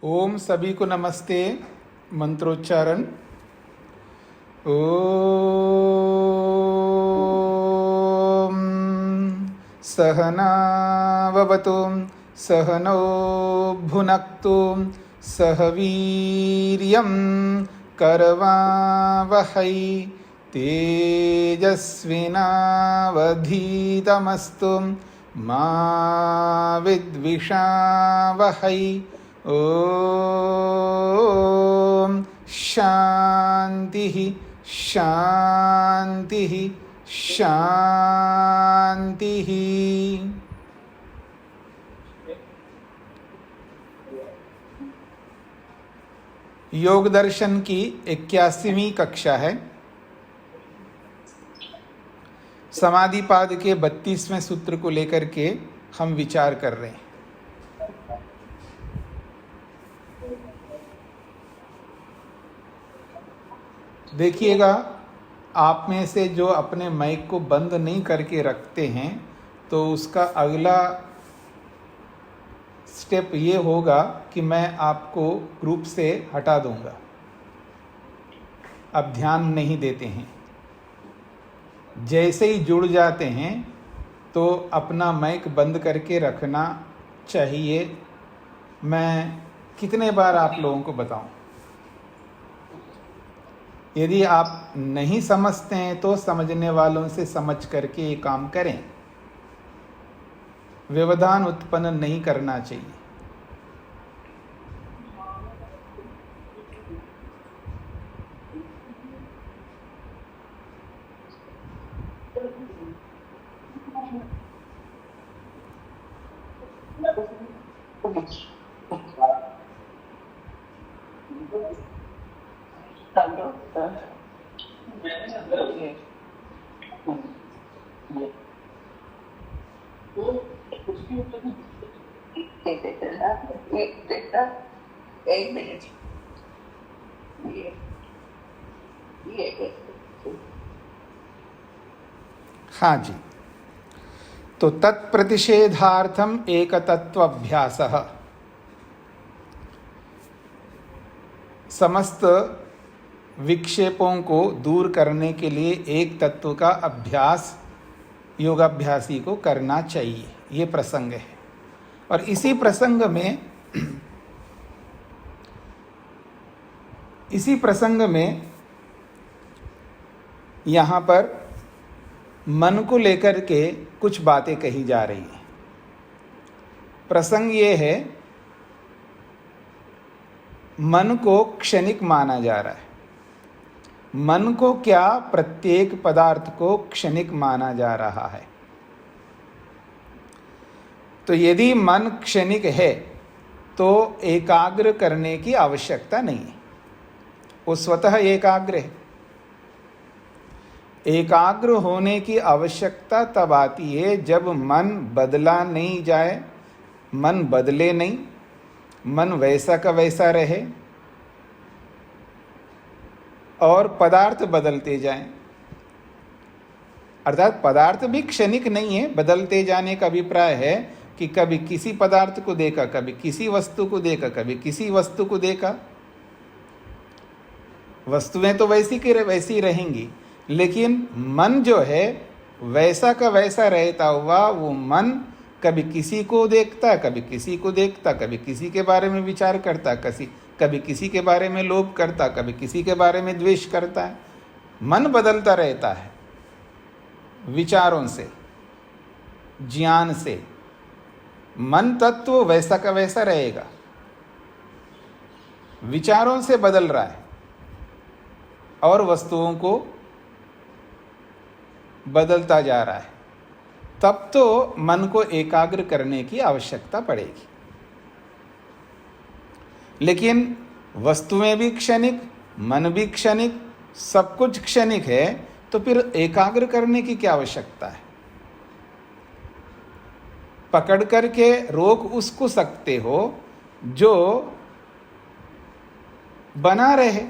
ओम सभी को नमस्ते। मंत्रोच्चारण। ओम सहनाववतु सहनौ भुनक्तु सह वीर्यं करवावहै तेजस्विनावधीतमस्तु मा विद्विषावहै। ओम शांति शांति शांति। योग दर्शन की 81वीं कक्षा है। समाधिपाद के 32वें सूत्र को लेकर के हम विचार कर रहे हैं। देखिएगा, आप में से जो अपने माइक को बंद नहीं करके रखते हैं तो उसका अगला स्टेप ये होगा कि मैं आपको ग्रुप से हटा दूंगा। अब ध्यान नहीं देते हैं, जैसे ही जुड़ जाते हैं तो अपना माइक बंद करके रखना चाहिए। मैं कितने बार आप लोगों को बताऊं? यदि आप नहीं समझते हैं तो समझने वालों से समझ करके ये काम करें। व्यवधान उत्पन्न नहीं करना चाहिए। एक मिनट। हाँ जी। तो तत्प्रतिषेधार्थम एकतत्वाभ्यासः, समस्त विक्षेपों को दूर करने के लिए एक तत्व का अभ्यास योगाभ्यासी को करना चाहिए। ये प्रसंग है। और इसी प्रसंग में यहाँ पर मन को लेकर के कुछ बातें कही जा रही हैं। प्रसंग ये है, मन को क्षणिक माना जा रहा है। मन को क्या, प्रत्येक पदार्थ को क्षणिक माना जा रहा है। तो यदि मन क्षणिक है तो एकाग्र करने की आवश्यकता नहीं है, वो स्वतः एकाग्र है। एकाग्र होने की आवश्यकता तब आती है जब मन बदला नहीं जाए, मन बदले नहीं, मन वैसा का वैसा रहे और पदार्थ बदलते जाएं। अर्थात पदार्थ भी क्षणिक नहीं है। बदलते जाने का अभिप्राय है कि कभी किसी पदार्थ को देखा, कभी किसी वस्तु को देखा, कभी किसी वस्तु को देखा। वस्तुएं तो वैसी रहेंगी, लेकिन मन जो है वैसा का वैसा रहता हुआ वो मन कभी किसी को देखता, कभी किसी को देखता, कभी किसी के बारे में विचार करता, कभी किसी के बारे में लोभ करता, कभी किसी के बारे में द्वेष करता है। मन बदलता रहता है विचारों से, ज्ञान से। मन तत्व वैसा का वैसा रहेगा, विचारों से बदल रहा है और वस्तुओं को बदलता जा रहा है। तब तो मन को एकाग्र करने की आवश्यकता पड़ेगी। लेकिन वस्तुएं भी क्षणिक, मन भी क्षणिक, सब कुछ क्षणिक है, तो फिर एकाग्र करने की क्या आवश्यकता है? पकड़ करके रोक उसको सकते हो जो बना रहे।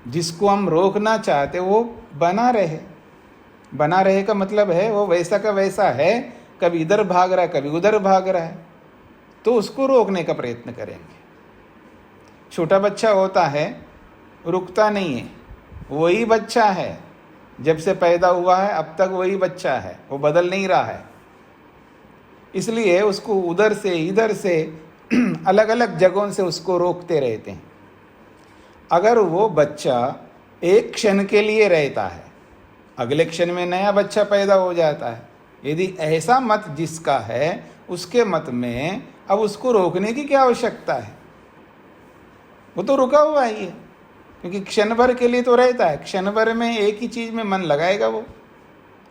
जिसको हम रोकना चाहते वो बना रहे। बना रहे का मतलब है वो वैसा का वैसा है, कभी इधर भाग रहा है, कभी उधर भाग रहा है। तो उसको रोकने का प्रयत्न करेंगे। छोटा बच्चा होता है, रुकता नहीं है, वही बच्चा है, जब से पैदा हुआ है अब तक वही बच्चा है, वो बदल नहीं रहा है। इसलिए उसको उधर से इधर से अलग अलग जगहों से उसको रोकते रहते हैं। अगर वो बच्चा एक क्षण के लिए रहता है, अगले क्षण में नया बच्चा पैदा हो जाता है। यदि ऐसा मत जिसका है, उसके मत में अब उसको रोकने की क्या आवश्यकता है? वो तो रुका हुआ ही है, क्योंकि क्षण भर के लिए तो रहता है। क्षण भर में एक ही चीज में मन लगाएगा वो,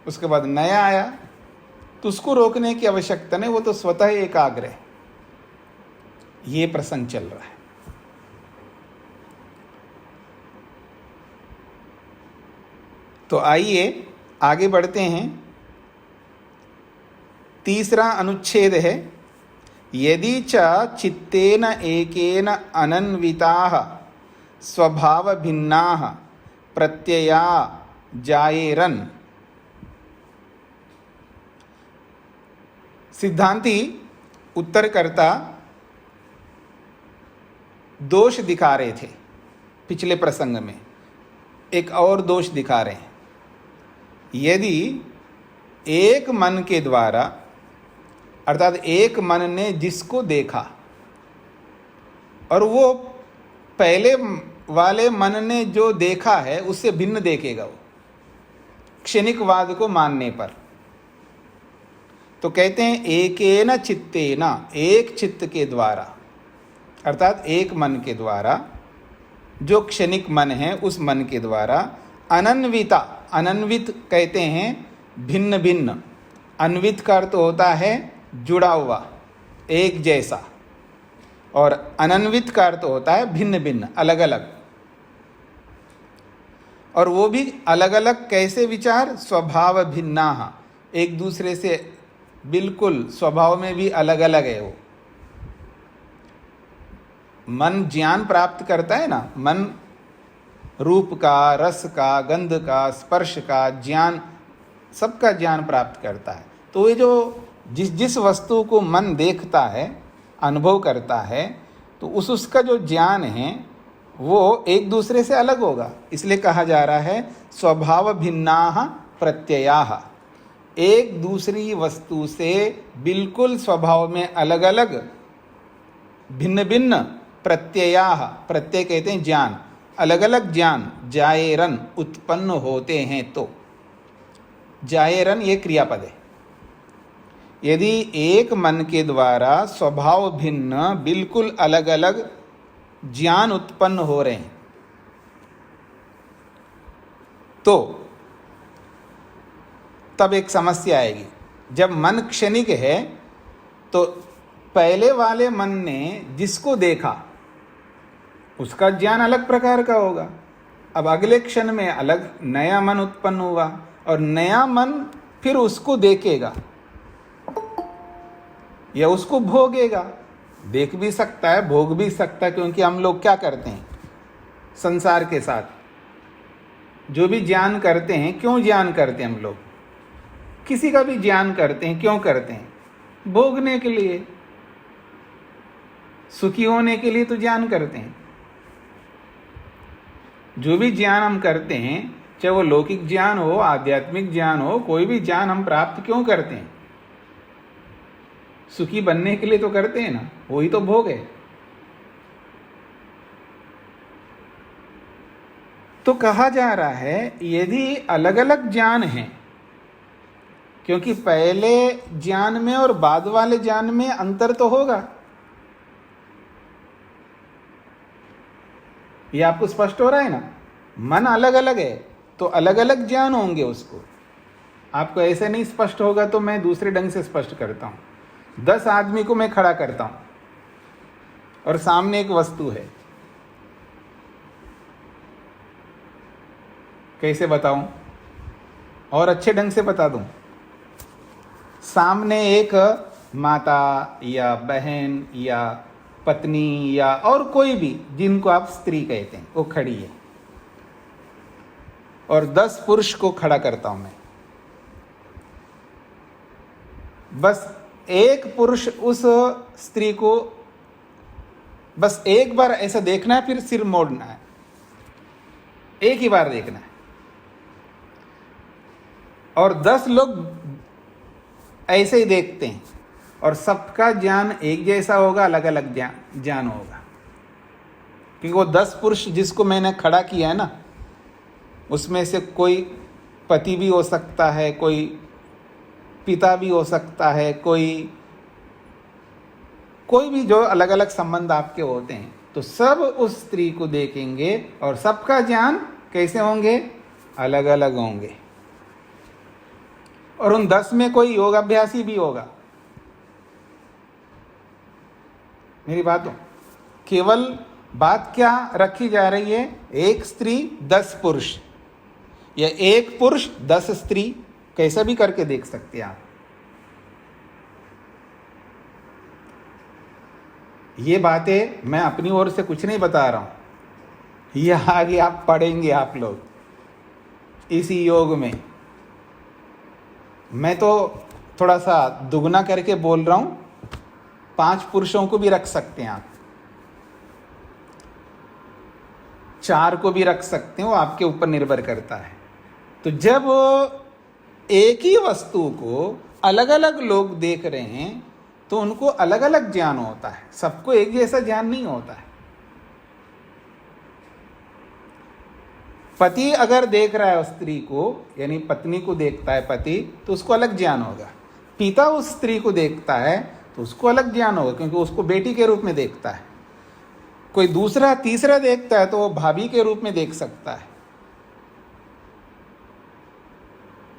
उसके बाद नया आया, तो उसको रोकने की आवश्यकता नहीं, वो तो स्वतः एकाग्र है। ये प्रसंग चल रहा है। तो आइए आगे बढ़ते हैं। तीसरा अनुच्छेद है, यदि च चित्तेन एकेन अनन्विताः स्वभाव भिन्नाः प्रत्यया जायेरन्। सिद्धांती उत्तरकर्ता दोष दिखा रहे थे पिछले प्रसंग में, एक और दोष दिखा रहे हैं। यदि एक मन के द्वारा, अर्थात एक मन ने जिसको देखा और वो पहले वाले मन ने जो देखा है उससे भिन्न देखेगा, वो क्षणिकवाद को मानने पर, तो कहते हैं एकेन चित्तेन, एक चित्त के द्वारा, अर्थात एक मन के द्वारा, जो क्षणिक मन है उस मन के द्वारा, अनन्विता, अनन्वित कहते हैं भिन्न भिन्न, अन्वित का अर्थ होता है जुड़ा हुआ, एक जैसा, और अनन्वित का अर्थ होता है भिन्न भिन्न, अलग अलग। और वो भी अलग अलग कैसे विचार? स्वभाव भिन्ना, एक दूसरे से बिल्कुल स्वभाव में भी अलग अलग है। वो मन ज्ञान प्राप्त करता है ना, मन रूप का, रस का, गंध का, स्पर्श का ज्ञान, सबका ज्ञान प्राप्त करता है। तो ये जो जिस जिस वस्तु को मन देखता है, अनुभव करता है, तो उसका जो ज्ञान है वो एक दूसरे से अलग होगा। इसलिए कहा जा रहा है स्वभाव भिन्नाः प्रत्ययाः, एक दूसरी वस्तु से बिल्कुल स्वभाव में अलग अलग, भिन्न भिन्न प्रत्ययाः, प्रत्यय कहते हैं ज्ञान, अलग अलग ज्ञान, जायेरन उत्पन्न होते हैं। तो जायेरन ये क्रियापद है। यदि एक मन के द्वारा स्वभाव भिन्न बिल्कुल अलग अलग ज्ञान उत्पन्न हो रहे हैं, तो तब एक समस्या आएगी। जब मन क्षणिक है तो पहले वाले मन ने जिसको देखा उसका ज्ञान अलग प्रकार का होगा, अब अगले क्षण में अलग नया मन उत्पन्न हुआ, और नया मन फिर उसको देखेगा या उसको भोगेगा। देख भी सकता है, भोग भी सकता है, क्योंकि हम लोग क्या करते हैं संसार के साथ जो भी ज्ञान करते हैं, क्यों ज्ञान करते हैं हम लोग? किसी का भी ज्ञान करते हैं, क्यों करते हैं? भोगने के लिए, सुखी होने के लिए तो ज्ञान करते हैं। जो भी ज्ञान हम करते हैं, चाहे वो लौकिक ज्ञान हो, आध्यात्मिक ज्ञान हो, कोई भी ज्ञान हम प्राप्त क्यों करते हैं? सुखी बनने के लिए तो करते हैं ना, वही तो भोग है। तो कहा जा रहा है यदि अलग अलग ज्ञान है, क्योंकि पहले ज्ञान में और बाद वाले ज्ञान में अंतर तो होगा। ये आपको स्पष्ट हो रहा है ना? मन अलग अलग है तो अलग अलग ज्ञान होंगे उसको। आपको ऐसे नहीं स्पष्ट होगा तो मैं दूसरे ढंग से स्पष्ट करता हूं। 10 आदमी को मैं खड़ा करता हूं और सामने एक वस्तु है, कैसे बताऊं और अच्छे ढंग से बता दूं? सामने एक माता या बहन या पत्नी या और कोई भी जिनको आप स्त्री कहते हैं, वो खड़ी है, और 10 पुरुष को खड़ा करता हूं मैं। बस एक पुरुष उस स्त्री को बस एक बार ऐसा देखना है, फिर सिर मोड़ना है, एक ही बार देखना है। और 10 लोग ऐसे ही देखते हैं और सबका ज्ञान एक जैसा होगा, अलग अलग ज्ञान होगा। क्योंकि वो 10 पुरुष जिसको मैंने खड़ा किया है ना, उसमें से कोई पति भी हो सकता है, कोई पिता भी हो सकता है, कोई भी जो अलग अलग संबंध आपके होते हैं, तो सब उस स्त्री को देखेंगे और सबका ज्ञान कैसे होंगे, अलग अलग होंगे। और उन 10 में कोई योगाभ्यासी भी होगा। मेरी बात हो, केवल बात क्या रखी जा रही है, एक स्त्री 10 पुरुष या एक पुरुष 10 स्त्री, कैसा भी करके देख सकते हैं आप। ये बातें मैं अपनी ओर से कुछ नहीं बता रहा हूं, ये आगे आप पढ़ेंगे आप लोग इसी योग में। मैं तो थोड़ा सा दुगना करके बोल रहा हूं, 5 पुरुषों को भी रख सकते हैं आप, 4 को भी रख सकते हैं, वो आपके ऊपर निर्भर करता है। तो जब एक ही वस्तु को अलग अलग लोग देख रहे हैं तो उनको अलग अलग ज्ञान होता है, सबको एक जैसा ज्ञान नहीं होता है। पति अगर देख रहा है उस स्त्री को, यानी पत्नी को देखता है पति, तो उसको अलग ज्ञान होगा। पिता उस स्त्री को देखता है तो उसको अलग ज्ञान होगा, क्योंकि उसको बेटी के रूप में देखता है। कोई दूसरा तीसरा देखता है तो वो भाभी के रूप में देख सकता है।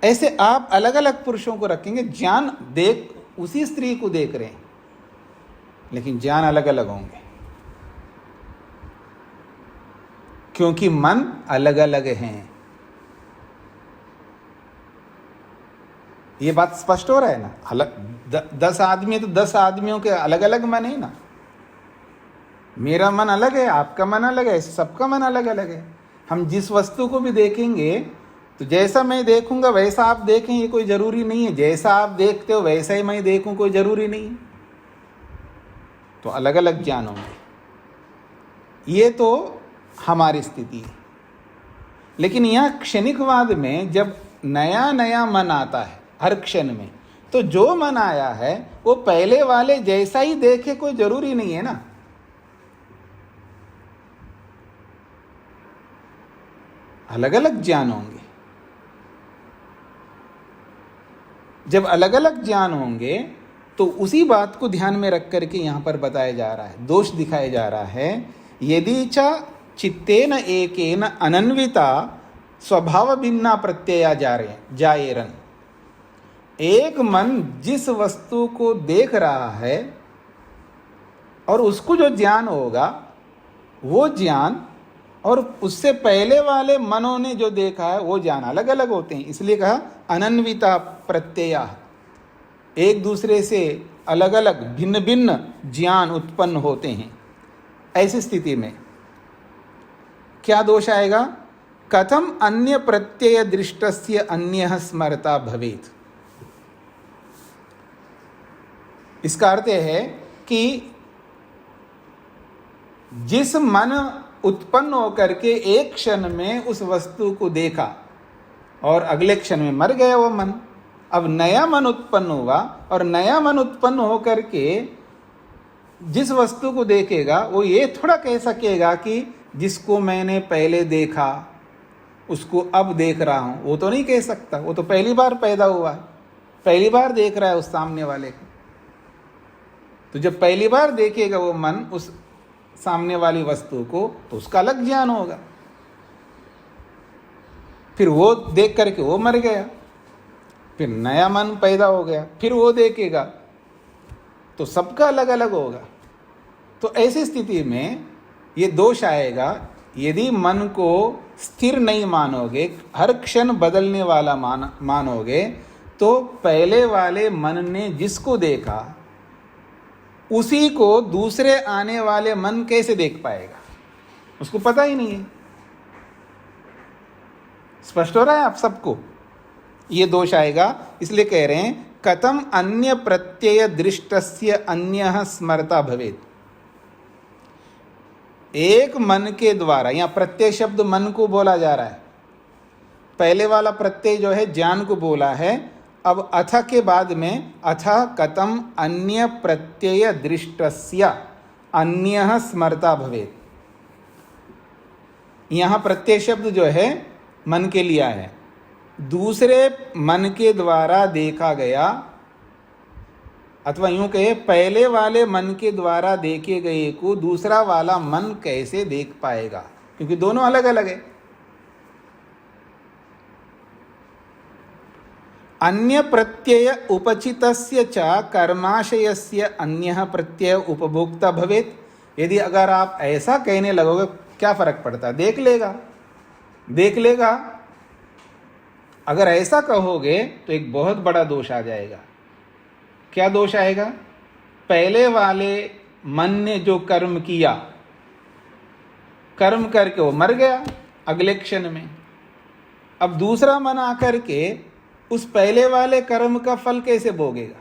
ऐसे आप अलग अलग पुरुषों को रखेंगे, ज्ञान देख उसी स्त्री को देख रहे हैं, लेकिन ज्ञान अलग अलग होंगे, क्योंकि मन अलग अलग हैं। ये बात स्पष्ट हो रहा है ना। अलग 10 आदमी, तो 10 आदमियों के अलग अलग मन है ना। मेरा मन अलग है, आपका मन अलग है, सबका मन अलग अलग है। हम जिस वस्तु को भी देखेंगे तो जैसा मैं देखूंगा वैसा आप देखें, ये कोई जरूरी नहीं है। जैसा आप देखते हो वैसा ही मैं देखूं, कोई जरूरी नहीं है। तो अलग अलग ज्ञान होंगे। ये तो हमारी स्थिति है। लेकिन यहाँ क्षणिकवाद में जब नया नया मन आता है हर क्षण में, तो जो मन आया है वो पहले वाले जैसा ही देखे, कोई जरूरी नहीं है ना। अलग अलग ज्ञान होंगे। जब अलग अलग ज्ञान होंगे तो उसी बात को ध्यान में रख करके यहां पर बताया जा रहा है, दोष दिखाया जा रहा है। यदि च चित्तेन एकेन अनन्विता स्वभाव भिन्ना प्रत्यया जायेरन। एक मन जिस वस्तु को देख रहा है और उसको जो ज्ञान होगा, वो ज्ञान और उससे पहले वाले मनों ने जो देखा है वो ज्ञान अलग अलग होते हैं। इसलिए कहा अनन्विता प्रत्यया, एक दूसरे से अलग अलग भिन्न भिन्न ज्ञान उत्पन्न होते हैं। ऐसी स्थिति में क्या दोष आएगा? कथम अन्य प्रत्यय दृष्टस्य अन्यः स्मरता भवेत्। इसका अर्थ है कि जिस मन उत्पन्न होकर के एक क्षण में उस वस्तु को देखा और अगले क्षण में मर गया वो मन, अब नया मन उत्पन्न हुआ और नया मन उत्पन्न होकर के जिस वस्तु को देखेगा वो ये थोड़ा कह सकेगा कि जिसको मैंने पहले देखा उसको अब देख रहा हूं। वो तो नहीं कह सकता, वो तो पहली बार पैदा हुआ है, पहली बार देख रहा है उस सामने वाले को। तो जब पहली बार देखेगा वो मन उस सामने वाली वस्तु को, तो उसका अलग ज्ञान होगा। फिर वो देख करके वो मर गया, फिर नया मन पैदा हो गया, फिर वो देखेगा, तो सबका अलग अलग होगा। तो ऐसी स्थिति में ये दोष आएगा यदि मन को स्थिर नहीं मानोगे, हर क्षण बदलने वाला मानोगे, तो पहले वाले मन ने जिसको देखा उसी को दूसरे आने वाले मन कैसे देख पाएगा? उसको पता ही नहीं है। स्पष्ट हो रहा है आप सबको? ये दोष आएगा। इसलिए कह रहे हैं कथम अन्य प्रत्यय दृष्टस्य अन्यः स्मरता भवेत्। एक मन के द्वारा, यहाँ प्रत्यय शब्द मन को बोला जा रहा है, पहले वाला प्रत्यय जो है ज्ञान को बोला है, अब अथ के बाद में अथ कथम अन्य प्रत्यय दृष्टस्य अन्यः स्मरता भवेत्। यहाँ प्रत्यय शब्द जो है मन के लिया है, दूसरे मन के द्वारा देखा गया, अथवा यूं कहे पहले वाले मन के द्वारा देखे गए को दूसरा वाला मन कैसे देख पाएगा, क्योंकि दोनों अलग अलग है। अन्य प्रत्यय उपचितस्य च कर्माशयस्य अन्यः प्रत्यय उपभोक्ता भवेत्। यदि अगर आप ऐसा कहने लगोगे क्या फर्क पड़ता, देख लेगा देख लेगा, अगर ऐसा कहोगे तो एक बहुत बड़ा दोष आ जाएगा। क्या दोष आएगा? पहले वाले मन ने जो कर्म किया, कर्म करके वो मर गया अगले क्षण में, अब दूसरा मन आकर के उस पहले वाले कर्म का फल कैसे भोगेगा?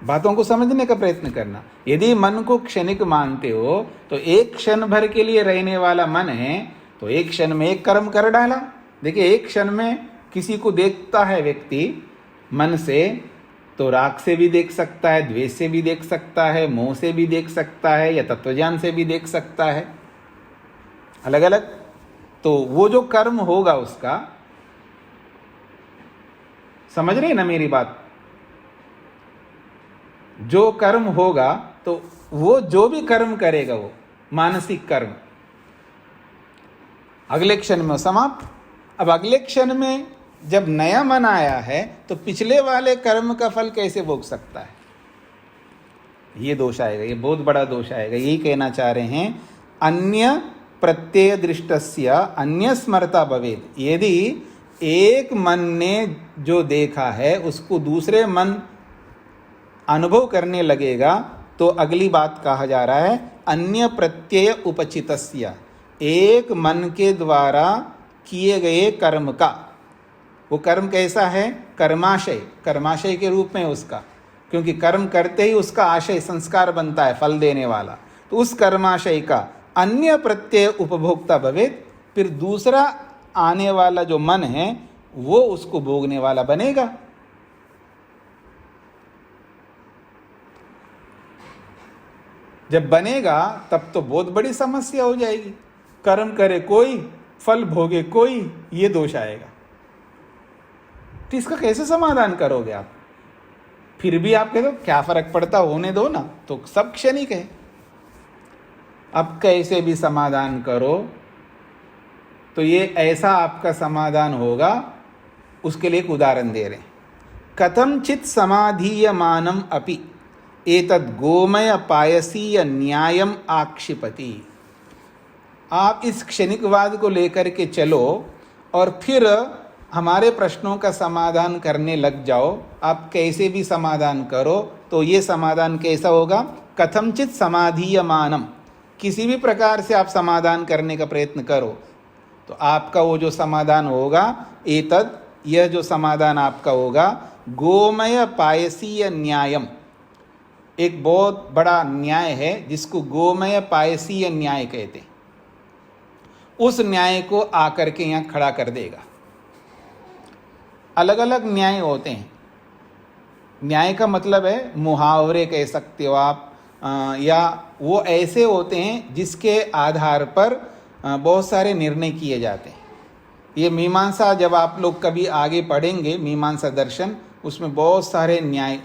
बातों को समझने का प्रयत्न करना। यदि मन को क्षणिक मानते हो तो एक क्षण भर के लिए रहने वाला मन है, तो एक क्षण में एक कर्म कर डाला। देखिए, एक क्षण में किसी को देखता है व्यक्ति मन से, तो राग से भी देख सकता है, द्वेष से भी देख सकता है, मोह से भी देख सकता है, या तत्वज्ञान से भी देख सकता है, अलग अलग। तो वो जो कर्म होगा उसका, समझ रहे ना मेरी बात? जो कर्म होगा तो वो जो भी कर्म करेगा वो मानसिक कर्म अगले क्षण में समाप्त। अब अगले क्षण में जब नया मन आया है तो पिछले वाले कर्म का फल कैसे भोग सकता है? ये दोष आएगा, ये बहुत बड़ा दोष आएगा। यही कहना चाह रहे हैं, अन्य प्रत्यय दृष्टस्य अन्य स्मरता भवेत्। यदि एक मन ने जो देखा है उसको दूसरे मन अनुभव करने लगेगा तो अगली बात कहा जा रहा है, अन्य प्रत्यय उपचितस्य, एक मन के द्वारा किए गए कर्म का। वो कर्म कैसा है? कर्माशय, कर्माशय के रूप में उसका, क्योंकि कर्म करते ही उसका आशय संस्कार बनता है, फल देने वाला। तो उस कर्माशय का अन्य प्रत्यय उपभोक्ता भवेत्, फिर दूसरा आने वाला जो मन है वो उसको भोगने वाला बनेगा। जब बनेगा तब तो बहुत बड़ी समस्या हो जाएगी। कर्म करे कोई, फल भोगे कोई, ये दोष आएगा। तो इसका कैसे समाधान करोगे आप? फिर भी आप कह दो क्या फर्क पड़ता, होने दो ना, तो सब क्षणिक है। अब कैसे भी समाधान करो तो ये ऐसा आपका समाधान होगा। उसके लिए एक उदाहरण दे रहे हैं। कथमचित् समाधीयमानम अपि एतद् गोमय पायसीय न्यायम आक्षिपति। आप इस क्षणिकवाद को लेकर के चलो और फिर हमारे प्रश्नों का समाधान करने लग जाओ। आप कैसे भी समाधान करो तो ये समाधान कैसा होगा? कथमचित् समाधीयमानम, किसी भी प्रकार से आप समाधान करने का प्रयत्न करो तो आपका वो जो समाधान होगा, एतद्, यह जो समाधान आपका होगा, गोमय पायसीय न्यायम, एक बहुत बड़ा न्याय है जिसको गोमय पायसीय न्याय कहते हैं। उस न्याय को आकर के यहाँ खड़ा कर देगा। अलग अलग न्याय होते हैं। न्याय का मतलब है मुहावरे कह सकते हो आप, या वो ऐसे होते हैं जिसके आधार पर बहुत सारे निर्णय किए जाते हैं। ये मीमांसा जब आप लोग कभी आगे पढ़ेंगे, मीमांसा दर्शन, उसमें बहुत सारे न्याय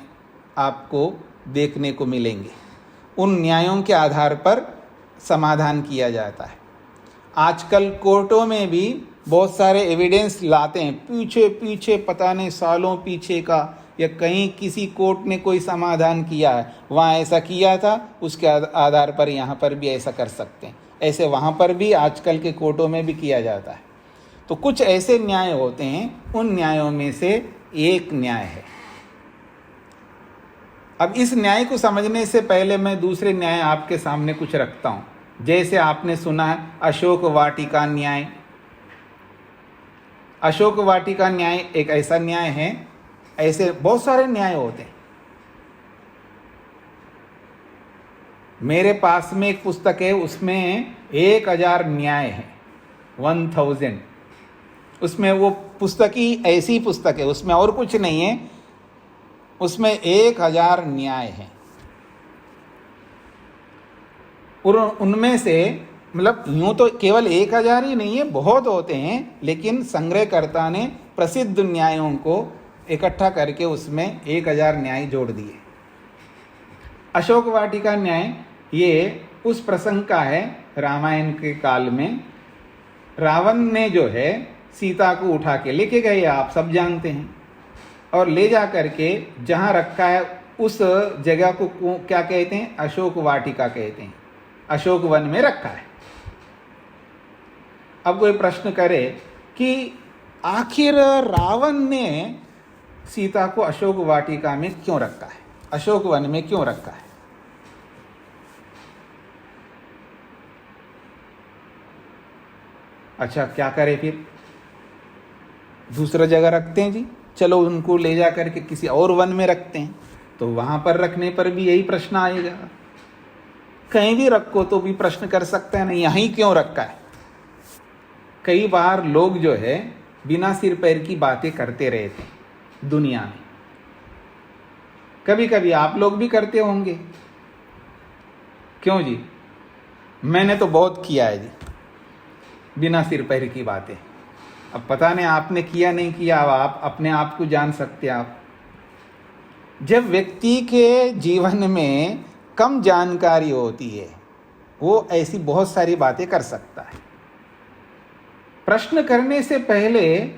आपको देखने को मिलेंगे। उन न्यायों के आधार पर समाधान किया जाता है। आजकल कोर्टों में भी बहुत सारे एविडेंस लाते हैं, पीछे पीछे पता नहीं सालों पीछे का, या कहीं किसी कोर्ट ने कोई समाधान किया है, वहाँ ऐसा किया था, उसके आधार पर यहाँ पर भी ऐसा कर सकते हैं। ऐसे वहाँ पर भी आजकल के कोर्टों में भी किया जाता है। तो कुछ ऐसे न्याय होते हैं, उन न्यायों में से एक न्याय है। अब इस न्याय को समझने से पहले मैं दूसरे न्याय आपके सामने कुछ रखता हूँ। जैसे आपने सुना है अशोक वाटिका न्याय, अशोक वाटिका न्याय एक ऐसा न्याय है, ऐसे बहुत सारे न्याय होते हैं। मेरे पास में एक पुस्तक है, उसमें 1000 न्याय है, 1000। उसमें वो पुस्तक ही ऐसी पुस्तक है, उसमें और कुछ नहीं है, उसमें 1000 न्याय हैं। और उनमें से मतलब यूं तो केवल 1000 ही नहीं है, बहुत होते हैं, लेकिन संग्रहकर्ता ने प्रसिद्ध न्यायों को इकट्ठा करके उसमें 1000 न्याय जोड़ दिए। अशोक वाटिका न्याय ये उस प्रसंग का है, रामायण के काल में रावण ने जो है सीता को उठा के लेके गए, आप सब जानते हैं, और ले जा करके जहाँ रखा है उस जगह को क्या कहते हैं? अशोक वाटिका कहते हैं, अशोक वन में रखा है। अब कोई प्रश्न करे कि आखिर रावण ने सीता को अशोक वाटिका में क्यों रखा है, अशोक वन में क्यों रखा है? अच्छा, क्या करें फिर? दूसरा जगह रखते हैं जी, चलो उनको ले जा करके किसी और वन में रखते हैं। तो वहां पर रखने पर भी यही प्रश्न आएगा, कहीं भी रखो तो भी प्रश्न कर सकते हैं ना, यहीं क्यों रखा है? कई बार लोग जो है बिना सिर पैर की बातें करते रहते हैं दुनिया में, कभी कभी आप लोग भी करते होंगे, क्यों जी? मैंने तो बहुत किया है जी, बिना सिर पैर की बातें। अब पता नहीं आपने किया नहीं किया, अब आप अपने आप को जान सकते हैं आप। जब व्यक्ति के जीवन में कम जानकारी होती है, वो ऐसी बहुत सारी बातें कर सकता है। प्रश्न करने से पहले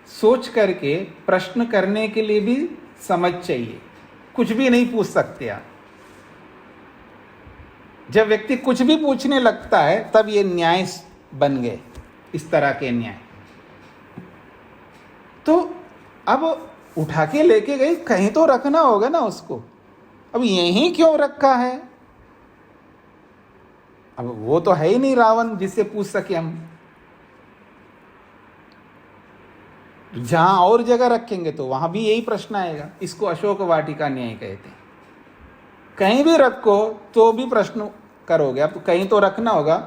सोच करके प्रश्न करने के लिए भी समझ चाहिए, कुछ भी नहीं पूछ सकते आप। जब व्यक्ति कुछ भी पूछने लगता है तब ये न्याय बन गए, इस तरह के न्याय। तो अब उठा के लेके गए, कहीं तो रखना होगा ना उसको, अब यहीं क्यों रखा है? अब वो तो है ही नहीं रावण जिससे पूछ सके हम, जहां और जगह रखेंगे तो वहां भी यही प्रश्न आएगा। इसको अशोक वाटिका न्याय कहते हैं। कहीं भी रखो तो भी प्रश्न करोगे, अब तो कहीं तो रखना होगा,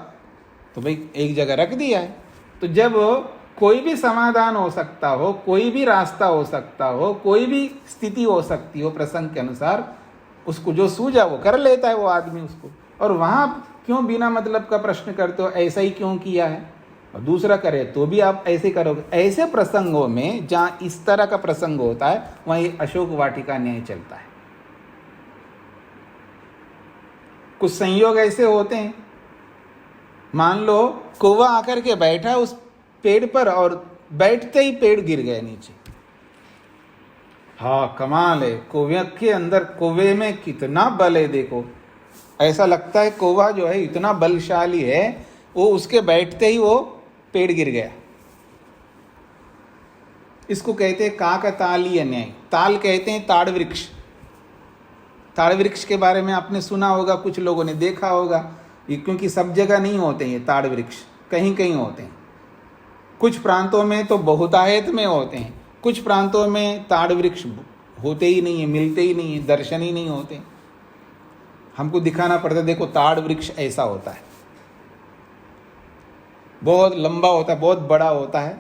तो भाई एक जगह रख दिया है। तो जब कोई भी समाधान हो सकता हो, कोई भी रास्ता हो सकता हो, कोई भी स्थिति हो सकती हो प्रसंग के अनुसार, उसको जो सूझा वो कर लेता है वो आदमी उसको। और वहां क्यों बिना मतलब का प्रश्न करते हो, ऐसा ही क्यों किया है? और दूसरा करे तो भी आप ऐसे करोगे। ऐसे प्रसंगों में जहां इस तरह का प्रसंग होता है वहीं अशोक वाटिका न्याय चलता है। कुछ संयोग ऐसे होते हैं, मान लो कौवा आकर के बैठा उस पेड़ पर और बैठते ही पेड़ गिर गए नीचे। हाँ, कमाल है, कौवे के अंदर, कौवे में कितना बल है देखो। ऐसा लगता है कौवा जो है इतना बलशाली है, वो उसके बैठते ही वो पेड़ गिर गया। इसको कहते हैं काकतालीय न्याय। ताल कहते हैं ताड़ वृक्ष। ताड़ वृक्ष के बारे में आपने सुना होगा, कुछ लोगों ने देखा होगा, क्योंकि सब जगह नहीं होते हैं ये ताड़ वृक्ष, कहीं कहीं होते हैं। कुछ प्रांतों में तो बहुतायत में होते हैं, कुछ प्रांतों में ताड़ वृक्ष होते ही नहीं है, मिलते ही नहीं है, दर्शन ही नहीं होते। हमको दिखाना पड़ता है, देखो ताड़ वृक्ष ऐसा होता है, बहुत लंबा होता है, बहुत बड़ा होता है।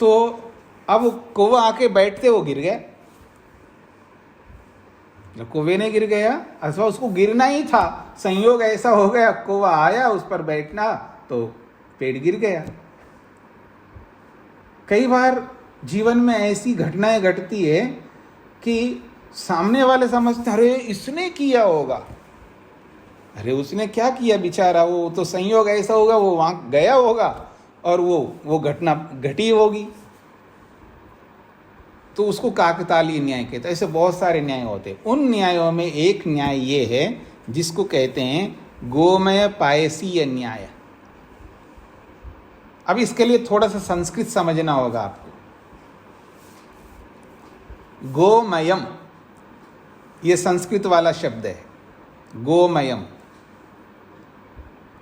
तो अब कौवा आके बैठते वो गिर गया। कौवे ने गिर गया, अथवा उसको गिरना ही था, संयोग ऐसा हो गया कौवा आया उस पर बैठना तो पेड़ गिर गया। कई बार जीवन में ऐसी घटनाएं घटती है कि सामने वाले समझते अरे इसने किया होगा, अरे उसने क्या किया बेचारा, वो तो संयोग ऐसा होगा, वो वहां गया होगा और वो घटना घटी होगी। तो उसको काकतालीय न्याय कहते हैं। ऐसे बहुत सारे न्याय होते हैं। उन न्यायों में एक न्याय ये है जिसको कहते हैं गोमय पायसीय न्याय। अब इसके लिए थोड़ा सा संस्कृत समझना होगा आपको। गोमयम ये संस्कृत वाला शब्द है, गोमयम,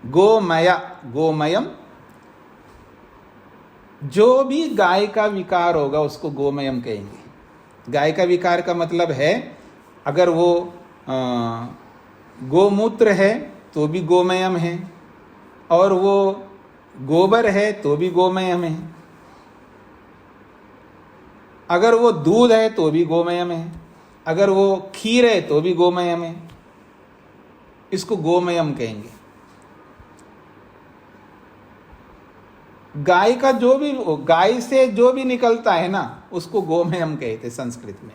गोमया, गोमयम, जो भी गाय का विकार होगा उसको गोमयम कहेंगे। गाय का विकार का मतलब है अगर वो गोमूत्र है तो भी गोमयम है, और वो गोबर है तो भी गोमयम है, अगर वो दूध है तो भी गोमयम है, अगर वो खीर है तो भी गोमयम है। इसको गोमयम कहेंगे। गाय का जो भी, गाय से जो भी निकलता है ना उसको गोमयम कहते संस्कृत में।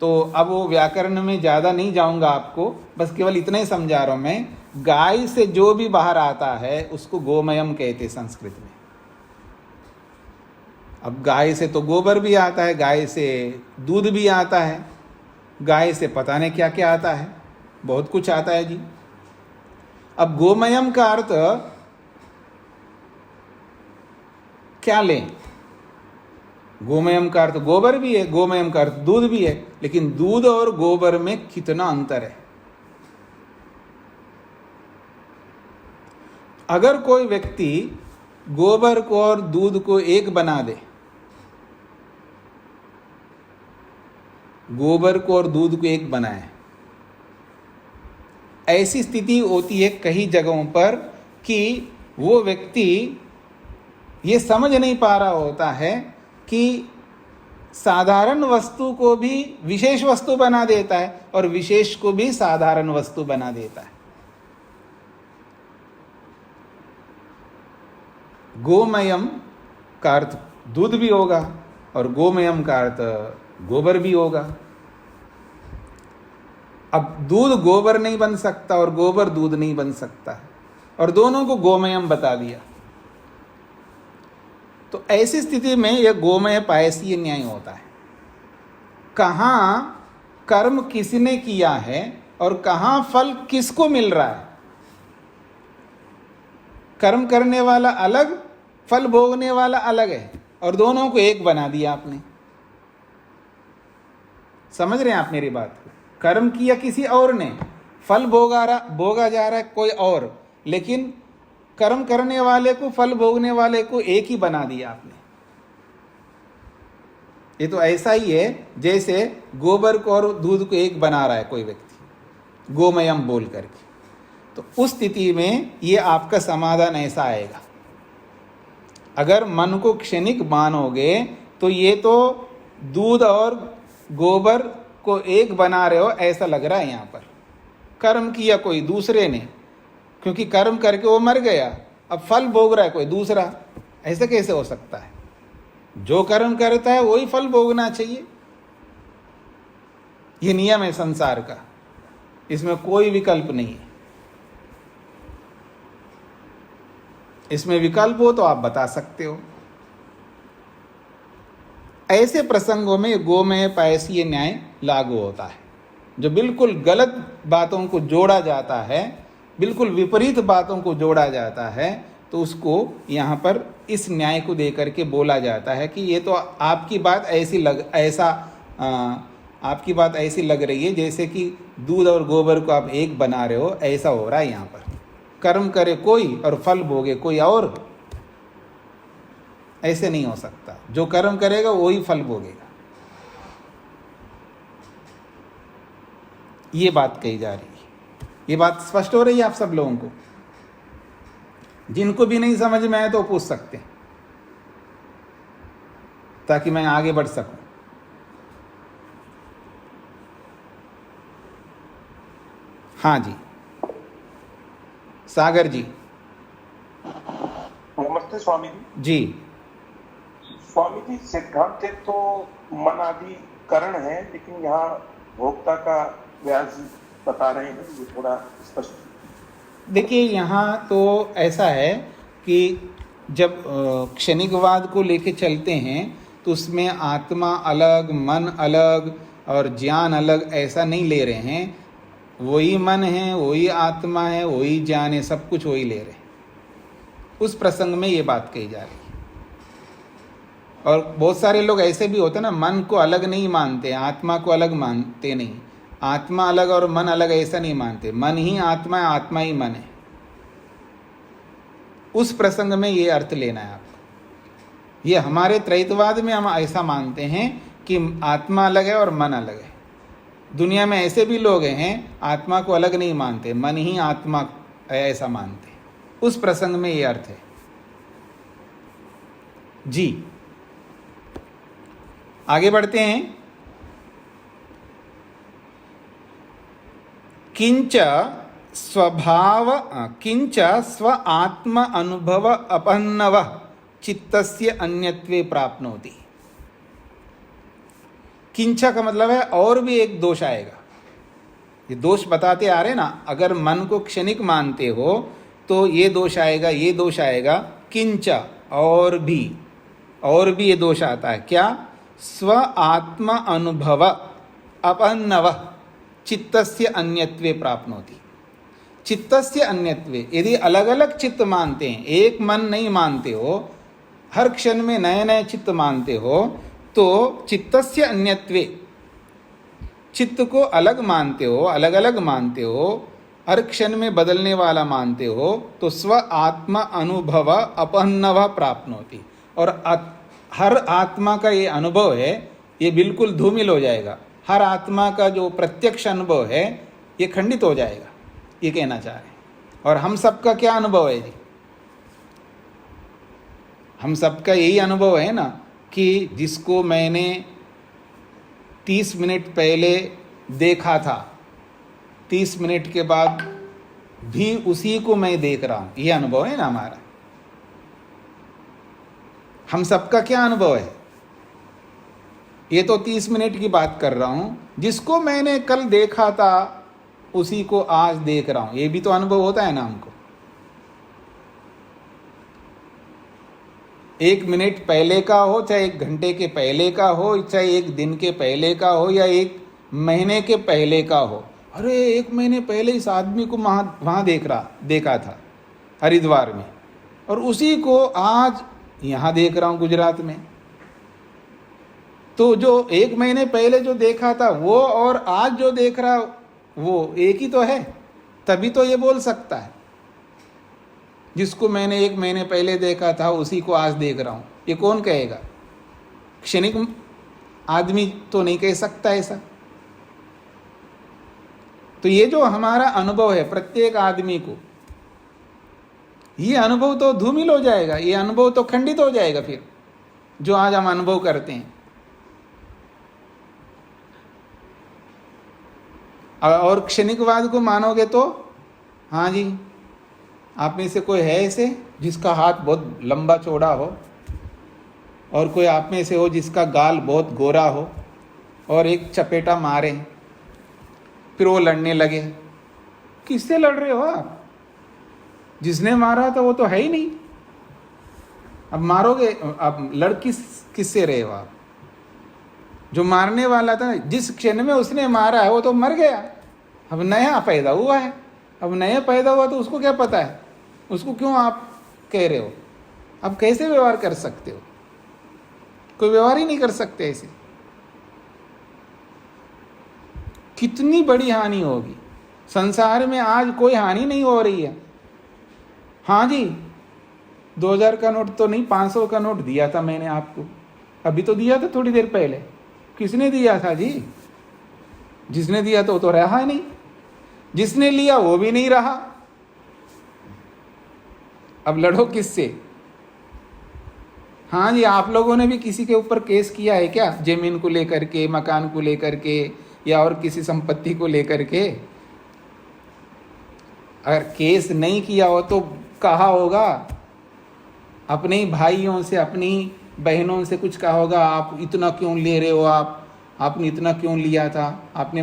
तो अब वो व्याकरण में ज़्यादा नहीं जाऊंगा आपको, बस केवल इतना ही समझा रहा हूं मैं। गाय से जो भी बाहर आता है उसको गोमयम कहते संस्कृत में। अब गाय से तो गोबर भी आता है, गाय से दूध भी आता है, गाय से पता नहीं क्या क्या आता है, बहुत कुछ आता है जी। अब गोमयम का अर्थ क्या लें? गोमयम का अर्थ गोबर भी है, गोमयम का अर्थ दूध भी है, लेकिन दूध और गोबर में कितना अंतर है। अगर कोई व्यक्ति गोबर को और दूध को एक बना दे, गोबर को और दूध को एक बनाए, ऐसी स्थिति होती है कई जगहों पर कि वो व्यक्ति ये समझ नहीं पा रहा होता है कि साधारण वस्तु को भी विशेष वस्तु बना देता है और विशेष को भी साधारण वस्तु बना देता है। गोमयम का अर्थ दूध भी होगा और गोमयम का अर्थ गोबर भी होगा। अब दूध गोबर नहीं बन सकता और गोबर दूध नहीं बन सकता, और दोनों को गोमयम बता दिया। तो ऐसी स्थिति में यह गोमय पायसीय न्याय होता है। कहाँ कर्म किसने किया है और कहाँ फल किसको मिल रहा है। कर्म करने वाला अलग, फल भोगने वाला अलग है, और दोनों को एक बना दिया आपने। समझ रहे हैं आप मेरी बात? कर्म किया किसी और ने, फल भोगा जा रहा है कोई और, लेकिन कर्म करने वाले को, फल भोगने वाले को एक ही बना दिया आपने। ये तो ऐसा ही है जैसे गोबर को और दूध को एक बना रहा है कोई व्यक्ति गोमयम बोल करके। तो उस स्थिति में ये आपका समाधान ऐसा आएगा। अगर मन को क्षणिक मानोगे तो ये तो दूध और गोबर को एक बना रहे हो ऐसा लग रहा है। यहाँ पर कर्म किया कोई दूसरे ने, क्योंकि कर्म करके वो मर गया, अब फल भोग रहा है कोई दूसरा। ऐसा कैसे हो सकता है? जो कर्म करता है वही फल भोगना चाहिए। ये नियम है संसार का, इसमें कोई विकल्प नहीं है। इसमें विकल्प हो तो आप बता सकते हो। ऐसे प्रसंगों में गोमय पायसीय न्याय लागू होता है। जो बिल्कुल गलत बातों को जोड़ा जाता है, बिल्कुल विपरीत बातों को जोड़ा जाता है, तो उसको यहाँ पर इस न्याय को देकर के बोला जाता है कि ये तो आपकी बात आपकी बात ऐसी लग रही है जैसे कि दूध और गोबर को आप एक बना रहे हो, ऐसा हो रहा है यहाँ पर। कर्म करे कोई और फल भोगे कोई और, ऐसे नहीं हो सकता। जो कर्म करेगा वही फल भोगेगा। ये बात कही जा रही है। ये बात स्पष्ट हो रही है आप सब लोगों को? जिनको भी नहीं समझ में आए तो पूछ सकते हैं, ताकि मैं आगे बढ़ सकूं। हाँ जी, सागर जी। नमस्ते स्वामी जी। जी स्वामी जी, सिद्धांत तो मन आदि करण है, लेकिन यहाँ भोक्ता का व्यास बता रहे हैं, ये थोड़ा स्पष्ट। देखिए, यहाँ तो ऐसा है कि जब क्षणिकवाद को लेके चलते हैं तो उसमें आत्मा अलग, मन अलग और ज्ञान अलग ऐसा नहीं ले रहे हैं। वही मन है, वही आत्मा है, वही ज्ञान है, सब कुछ वही ले रहे हैं। उस प्रसंग में ये बात कही जा रही है। और बहुत सारे लोग ऐसे भी होते हैं ना, मन को अलग नहीं मानते, आत्मा को अलग मानते नहीं। आत्मा अलग और मन अलग ऐसा नहीं मानते, मन ही आत्मा है, आत्मा ही मन है। उस प्रसंग में ये अर्थ लेना है आपको। ये हमारे त्रैतवाद में हम ऐसा मानते हैं कि आत्मा अलग है और मन अलग है। दुनिया में ऐसे भी लोग हैं आत्मा को अलग नहीं मानते, मन ही आत्मा है ऐसा मानते हैं। उस प्रसंग में ये अर्थ है जी। आगे बढ़ते हैं। किंच स्व आत्म अनुभव अपन्नव चित्तस्य अन्यत्वे प्राप्नोति। किंच का मतलब है और भी एक दोष आएगा। ये दोष बताते आ रहे ना, अगर मन को क्षणिक मानते हो तो ये दोष आएगा, ये दोष आएगा। किंच और भी ये दोष आता है। क्या? स्व आत्म अनुभव अपन्नव चित्तस्य अन्यत्वे प्राप्नोति। चित्तस्य अन्यत्वे, यदि अलग अलग चित्त मानते हैं, एक मन नहीं मानते हो, हर क्षण में नए नए चित्त मानते हो, तो चित्तस्य अन्यत्वे, चित्त को अलग मानते हो, अलग अलग मानते हो, हर क्षण में बदलने वाला मानते हो, तो स्व आत्मा अनुभव अपन्नव प्राप्नोति। और हर आत्मा का ये अनुभव है, ये बिल्कुल धूमिल हो जाएगा। हर आत्मा का जो प्रत्यक्ष अनुभव है ये खंडित हो जाएगा, ये कहना चाह रहे हैं। और हम सबका क्या अनुभव है जी? हम सबका यही अनुभव है ना कि जिसको मैंने 30 मिनट पहले देखा था, 30 मिनट के बाद भी उसी को मैं देख रहा हूं, ये अनुभव है ना हमारा। हम सबका क्या अनुभव है? ये तो 30 मिनट की बात कर रहा हूं, जिसको मैंने कल देखा था उसी को आज देख रहा हूं, ये भी तो अनुभव होता है ना हमको। 1 मिनट पहले का हो, चाहे 1 घंटे के पहले का हो, चाहे 1 दिन के पहले का हो, या 1 महीने के पहले का हो। अरे 1 महीने पहले इस आदमी को वहाँ देखा था हरिद्वार में, और उसी को आज यहाँ देख रहा हूँ गुजरात में। तो जो 1 महीने पहले जो देखा था वो और आज जो देख रहा वो एक ही तो है, तभी तो ये बोल सकता है। जिसको मैंने 1 महीने पहले देखा था उसी को आज देख रहा हूँ, ये कौन कहेगा? क्षणिक आदमी तो नहीं कह सकता ऐसा। तो ये जो हमारा अनुभव है प्रत्येक आदमी को, ये अनुभव तो धूमिल हो जाएगा, ये अनुभव तो खंडित हो जाएगा फिर, जो आज हम अनुभव करते हैं। और क्षणिकवाद को मानोगे तो हाँ जी, आप में से कोई है ऐसे जिसका हाथ बहुत लंबा चौड़ा हो, और कोई आप में से हो जिसका गाल बहुत गोरा हो, और एक चपेटा मारे फिर वो लड़ने लगे। किससे लड़ रहे हो आप? जिसने मारा था वो तो है ही नहीं, अब मारोगे, अब लड़ किससे रहे हो आप? जो मारने वाला था, जिस क्षण में उसने मारा है वो तो मर गया, अब नया पैदा हुआ है। अब नया पैदा हुआ तो उसको क्या पता है? उसको क्यों आप कह रहे हो? अब कैसे व्यवहार कर सकते हो? कोई व्यवहार ही नहीं कर सकते ऐसे। कितनी बड़ी हानि होगी संसार में। आज कोई हानि नहीं हो रही है। हाँ जी, 2000 का नोट तो नहीं, 500 का नोट दिया था मैंने आपको, अभी तो दिया था थोड़ी देर पहले। किसने दिया था जी? जिसने दिया तो रहा नहीं, जिसने लिया वो भी नहीं रहा। अब लड़ो किससे? हाँ जी, आप लोगों ने भी किसी के ऊपर केस किया है क्या? जमीन को लेकर के, मकान को लेकर के, या और किसी संपत्ति को लेकर के? अगर केस नहीं किया हो तो कहा होगा अपने ही भाइयों से, अपनी बहनों से कुछ कहा होगा, आप इतना क्यों ले रहे हो, आपने इतना क्यों लिया था, आपने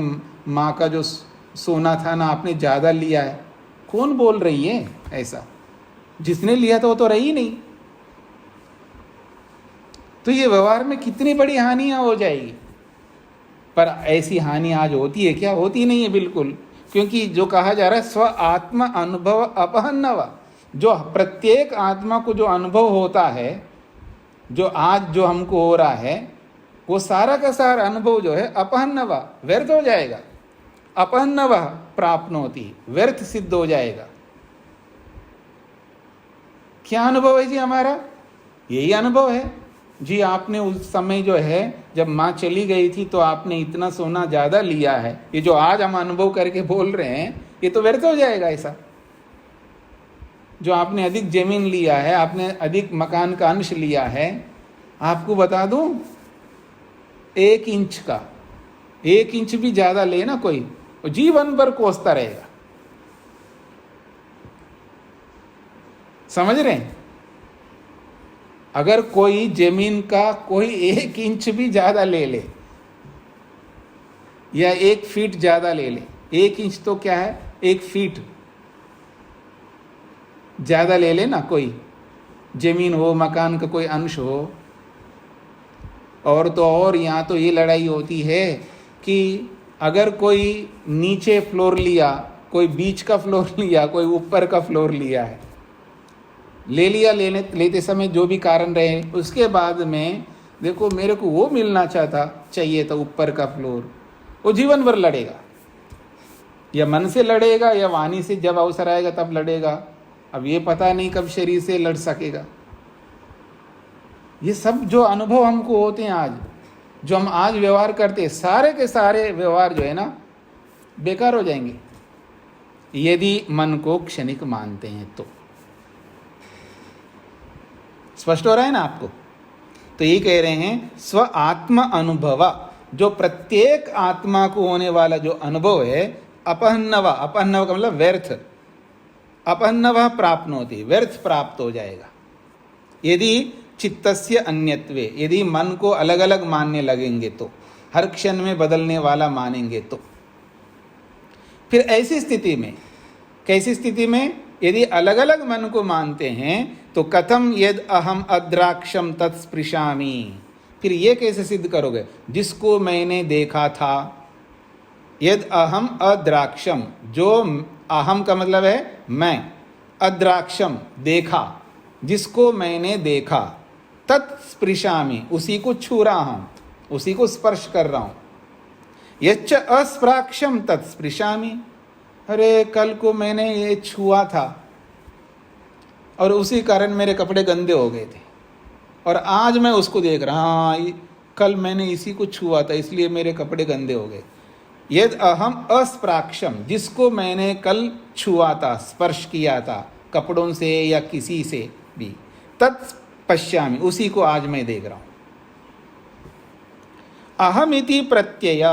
माँ का जो सोना था ना आपने ज़्यादा लिया है। कौन बोल रही है ऐसा? जिसने लिया था वो तो रही नहीं। तो ये व्यवहार में कितनी बड़ी हानियां हो जाएगी। पर ऐसी हानि आज होती है क्या? होती नहीं है बिल्कुल, क्योंकि जो कहा जा रहा है स्व आत्मा अनुभव अपहन्नव, जो प्रत्येक आत्मा को जो अनुभव होता है, जो आज जो हमको हो रहा है, वो सारा का सारा अनुभव जो है अपहन्नव, व्यर्थ हो जाएगा। अपहन्नव प्राप्नोति, व्यर्थ सिद्ध हो जाएगा। क्या अनुभव है जी हमारा? यही अनुभव है जी आपने उस समय जो है जब माँ चली गई थी तो आपने इतना सोना ज़्यादा लिया है, ये जो आज हम अनुभव करके बोल रहे हैं ये तो व्यर्थ हो जाएगा। ऐसा जो आपने अधिक जमीन लिया है, आपने अधिक मकान का अंश लिया है, आपको बता दूं 1 इंच का, 1 इंच भी ज़्यादा ले ना कोई, जीवन भर कोसता रहेगा। समझ रहे हैं? अगर कोई जमीन का कोई 1 इंच भी ज्यादा ले ले या 1 फीट ज्यादा ले ले, 1 इंच तो क्या है, 1 फीट ज्यादा ले ले ना, कोई जमीन हो, मकान का कोई अंश हो, और तो और यहाँ तो ये लड़ाई होती है कि अगर कोई नीचे फ्लोर लिया, कोई बीच का फ्लोर लिया, कोई ऊपर का फ्लोर लिया है, ले लिया, लेते समय जो भी कारण रहे, उसके बाद में देखो मेरे को वो मिलना चाहिए था ऊपर का फ्लोर, वो जीवन भर लड़ेगा, या मन से लड़ेगा या वाणी से, जब अवसर आएगा तब लड़ेगा। अब ये पता नहीं कब शरीर से लड़ सकेगा। ये सब जो अनुभव हमको होते हैं आज, जो हम आज व्यवहार करते हैं, सारे के सारे व्यवहार जो है ना बेकार हो जाएंगे यदि मन को क्षणिक मानते हैं तो। स्पष्ट हो रहा है ना आपको? तो ये कह रहे हैं स्व आत्म अनुभव, जो प्रत्येक आत्मा को होने वाला जो अनुभव है, अपहन्नव, अपहन्नव का मतलब व्यर्थ, अपहन्नव प्राप्नोति, व्यर्थ प्राप्त हो जाएगा यदि चित्तस्य अन्यत्वे, यदि मन को अलग अलग मानने लगेंगे तो, हर क्षण में बदलने वाला मानेंगे तो। फिर ऐसी स्थिति में, कैसी स्थिति में, यदि अलग अलग मन को मानते हैं तो कथम यद अहम अद्राक्षम तत्स्पृशामि, फिर ये कैसे सिद्ध करोगे, जिसको मैंने देखा था, यद अहम अद्राक्षम, जो अहम का मतलब है मैं, अद्राक्षम देखा, जिसको मैंने देखा, तत्स्पृशामि उसी को छू रहा हूं, उसी को स्पर्श कर रहा हूं, यच्च अस्प्राक्षम तत्स्पृशामि, अरे कल को मैंने ये छुआ था और उसी कारण मेरे कपड़े गंदे हो गए थे, और आज मैं उसको देख रहा, हाँ कल मैंने इसी को छुआ था इसलिए मेरे कपड़े गंदे हो गए। यद अहम अस्प्राक्षम, जिसको मैंने कल छुआ था, स्पर्श किया था कपड़ों से या किसी से भी, तत्पश्यामि उसी को आज मैं देख रहा हूं। अहमिति प्रत्यय,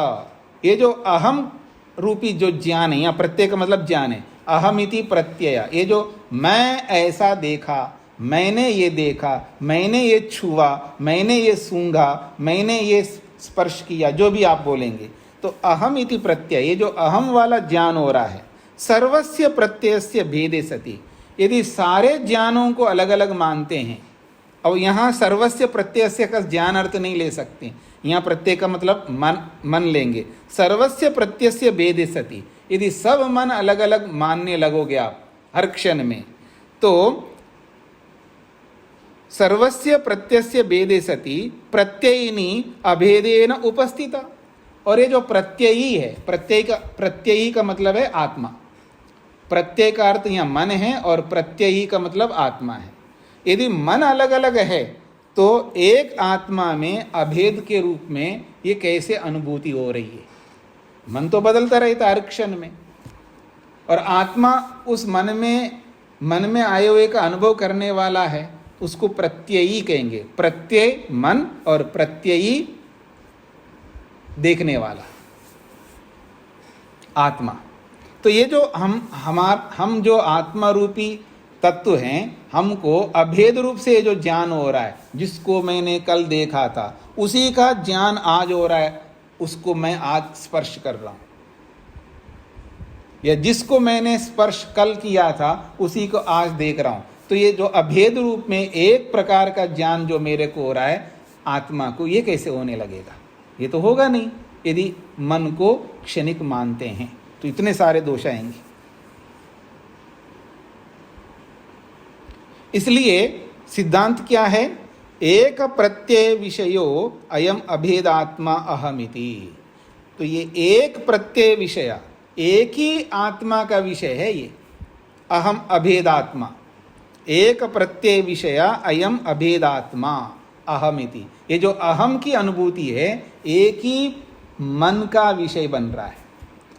ये जो अहम रूपी जो ज्ञान है, या प्रत्यय का मतलब ज्ञान है, अहमिति प्रत्यय, ये जो मैं ऐसा देखा, मैंने ये देखा, मैंने ये छुआ, मैंने ये सूंघा, मैंने ये स्पर्श किया, जो भी आप बोलेंगे, तो अहम इति प्रत्यय, ये जो अहम वाला ज्ञान हो रहा है, सर्वस्य प्रत्ययस्य भेदे सति, यदि सारे ज्ञानों को अलग अलग मानते हैं, और यहाँ सर्वस्य प्रत्ययस्य का ज्ञान अर्थ नहीं ले सकते, यहाँ प्रत्यय का मतलब मन लेंगे, सर्वस्य प्रत्ययस्य भेदे सति, यदि सब मन अलग अलग मानने लगोगे आप हर क्षण में, तो सर्वस्य प्रत्ययस्य भेदे सति प्रत्ययिनी अभेदेन उपस्थिता, और ये जो प्रत्ययी है, प्रत्ययी का मतलब है आत्मा, प्रत्यय का अर्थ यहाँ मन है और प्रत्ययी का मतलब आत्मा है। यदि मन अलग अलग है तो एक आत्मा में अभेद के रूप में ये कैसे अनुभूति हो रही है? मन तो बदलता रहता हर क्षण में, और आत्मा उस मन में आए हुए का अनुभव करने वाला है, उसको प्रत्ययी कहेंगे। प्रत्यय मन और प्रत्ययी देखने वाला आत्मा। तो ये जो हम जो आत्मा रूपी तत्व हैं, हमको अभेद रूप से ये जो ज्ञान हो रहा है, जिसको मैंने कल देखा था उसी का ज्ञान आज हो रहा है, उसको मैं आज स्पर्श कर रहा हूं, या जिसको मैंने स्पर्श कल किया था उसी को आज देख रहा हूं। तो ये जो अभेद रूप में एक प्रकार का ज्ञान जो मेरे को हो रहा है आत्मा को, ये कैसे होने लगेगा? ये तो होगा नहीं यदि मन को क्षणिक मानते हैं, तो इतने सारे दोष आएंगे। इसलिए सिद्धांत क्या है? एक प्रत्यय विषयो अयम अभेदात्मा अहमिति। तो ये एक प्रत्यय विषय, एक ही आत्मा का विषय है ये अहम अभेदात्मा, एक प्रत्यय विषय अयम अभेदात्मा, अहमिति, ये जो अहम की अनुभूति है एक ही मन का विषय बन रहा है।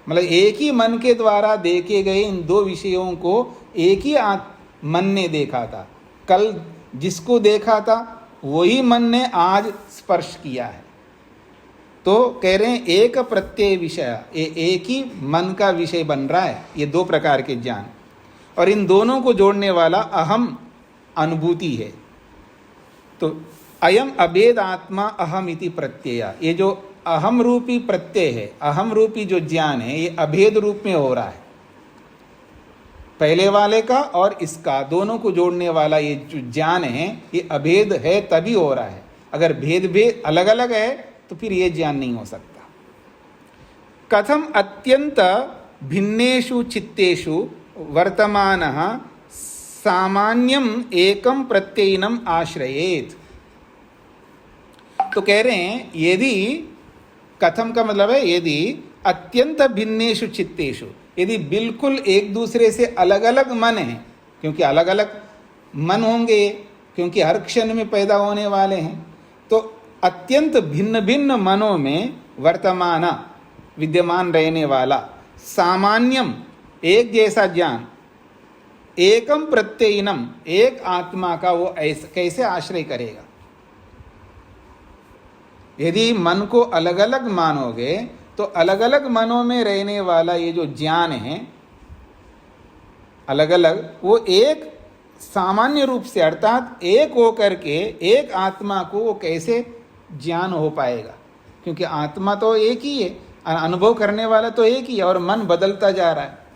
मतलब एक ही मन के द्वारा देखे गए इन दो विषयों को एक ही मन ने देखा था। कल जिसको देखा था वही मन ने आज स्पर्श किया है। तो कह रहे हैं एक प्रत्यय विषय, ये एक ही मन का विषय बन रहा है, ये दो प्रकार के ज्ञान। और इन दोनों को जोड़ने वाला अहम अनुभूति है। तो अयम अभेद आत्मा अहम इति प्रत्यय, ये जो अहम रूपी प्रत्यय है, अहम रूपी जो ज्ञान है, ये अभेद रूप में हो रहा है। पहले वाले का और इसका दोनों को जोड़ने वाला ये जो ज्ञान है ये अभेद है तभी हो रहा है। अगर भेद अलग अलग है तो फिर ये ज्ञान नहीं हो सकता। कथम अत्यंत भिन्नेषु चित्तेषु वर्तमानः सामान्यम एकम प्रत्ययिनम आश्रयेत। तो कह रहे हैं यदि, कथम का मतलब है यदि अत्यंत भिन्नेषु चित्तेषु, यदि बिल्कुल एक दूसरे से अलग अलग मन है, क्योंकि अलग अलग मन होंगे क्योंकि हर क्षण में पैदा होने वाले हैं, तो अत्यंत भिन्न भिन्न मनों में वर्तमान विद्यमान रहने वाला सामान्यम एक जैसा ज्ञान, एकम प्रत्ययिनम एक आत्मा का वो कैसे आश्रय करेगा। यदि मन को अलग अलग मानोगे तो अलग अलग मनों में रहने वाला ये जो ज्ञान है अलग अलग, वो एक सामान्य रूप से अर्थात एक होकर के एक आत्मा को वो कैसे ज्ञान हो पाएगा। क्योंकि आत्मा तो एक ही है, अनुभव करने वाला तो एक ही है, और मन बदलता जा रहा है।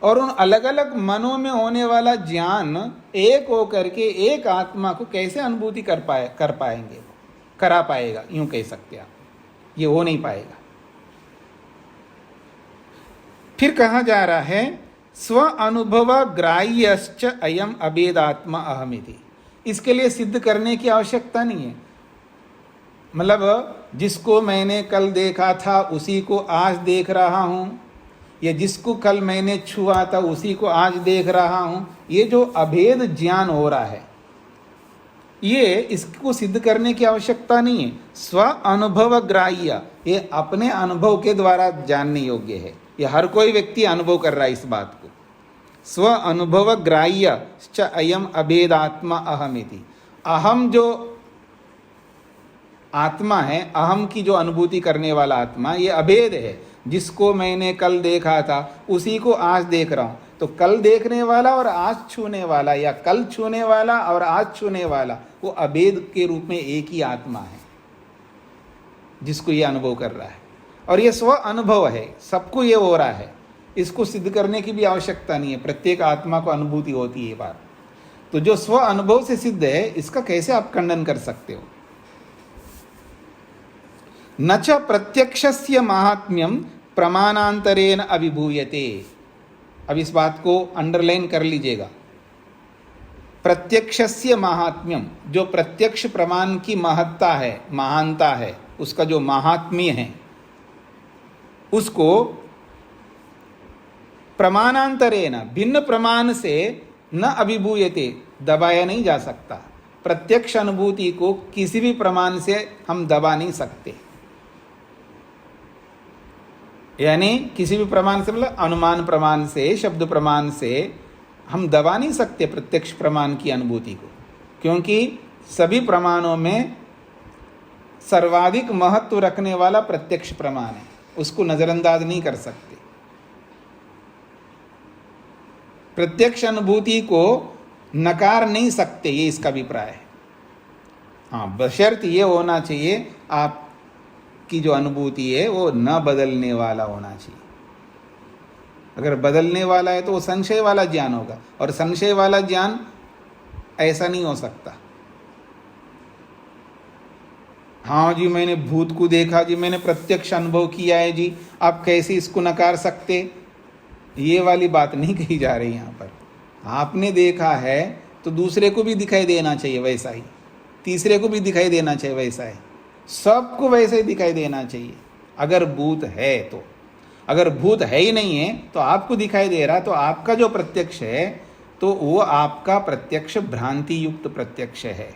और उन अलग अलग मनों में होने वाला ज्ञान एक होकर के एक आत्मा को कैसे अनुभूति करा पाएगा, यूं कह सकते हैं आप, ये हो नहीं पाएगा। फिर कहा जा रहा है स्व अनुभव ग्राह्यश्च अयम अभेदात्मा अहमिति। इसके लिए सिद्ध करने की आवश्यकता नहीं है। मतलब जिसको मैंने कल देखा था उसी को आज देख रहा हूं, या जिसको कल मैंने छुआ था उसी को आज देख रहा हूं, ये जो अभेद ज्ञान हो रहा है ये इसको सिद्ध करने की आवश्यकता नहीं है। स्व अनुभव ग्राह्य, ये अपने अनुभव के द्वारा जानने योग्य है। ये हर कोई व्यक्ति अनुभव कर रहा है इस बात को। स्व अनुभव ग्राह्य च अयम अभेदात्मा अहमिति। अहम जो आत्मा है, अहम की जो अनुभूति करने वाला आत्मा, ये अभेद है। जिसको मैंने कल देखा था उसी को आज देख रहा हूं। तो कल देखने वाला और आज छूने वाला, या कल छूने वाला और आज छूने वाला, वो अभेद के रूप में एक ही आत्मा है जिसको ये अनुभव कर रहा है। और ये स्व अनुभव है, सबको ये हो रहा है। इसको सिद्ध करने की भी आवश्यकता नहीं है, प्रत्येक आत्मा को अनुभूति होती है बात। तो जो स्व अनुभव से सिद्ध है इसका कैसे आप खंडन कर सकते हो। न च प्रत्यक्षस्य माहात्म्यम प्रमाणांतरेण अभिभूयते। अब इस बात को अंडरलाइन कर लीजिएगा। प्रत्यक्षस्य माहात्म्यम, जो प्रत्यक्ष प्रमाण की महत्ता है, महानता है, उसका जो महात्म्य है उसको प्रमाणांतरेण, भिन्न प्रमाण से न अभिभूयते, दबाया नहीं जा सकता। प्रत्यक्ष अनुभूति को किसी भी प्रमाण से हम दबा नहीं सकते। यानी किसी भी प्रमाण से, मतलब अनुमान प्रमाण से, शब्द प्रमाण से हम दबा नहीं सकते प्रत्यक्ष प्रमाण की अनुभूति को, क्योंकि सभी प्रमाणों में सर्वाधिक महत्व रखने वाला प्रत्यक्ष प्रमाण है, उसको नजरअंदाज नहीं कर सकते। प्रत्यक्ष अनुभूति को नकार नहीं सकते, ये इसका अभिप्राय है। हाँ, बशर्त ये होना चाहिए आपकी जो अनुभूति है वो न बदलने वाला होना चाहिए। अगर बदलने वाला है तो वो संशय वाला ज्ञान होगा, और संशय वाला ज्ञान ऐसा नहीं हो सकता। हाँ जी, मैंने भूत को देखा जी, मैंने प्रत्यक्ष अनुभव किया है जी, आप कैसे इसको नकार सकते, ये वाली बात नहीं कही जा रही यहाँ पर। आपने देखा है तो दूसरे को भी दिखाई देना चाहिए वैसा ही, तीसरे को भी दिखाई देना चाहिए वैसा ही, सबको वैसे ही दिखाई देना चाहिए। अगर भूत है तो, अगर भूत है ही नहीं है तो आपको दिखाई दे रहा, तो आपका जो प्रत्यक्ष है तो वो आपका प्रत्यक्ष भ्रांति युक्त प्रत्यक्ष है,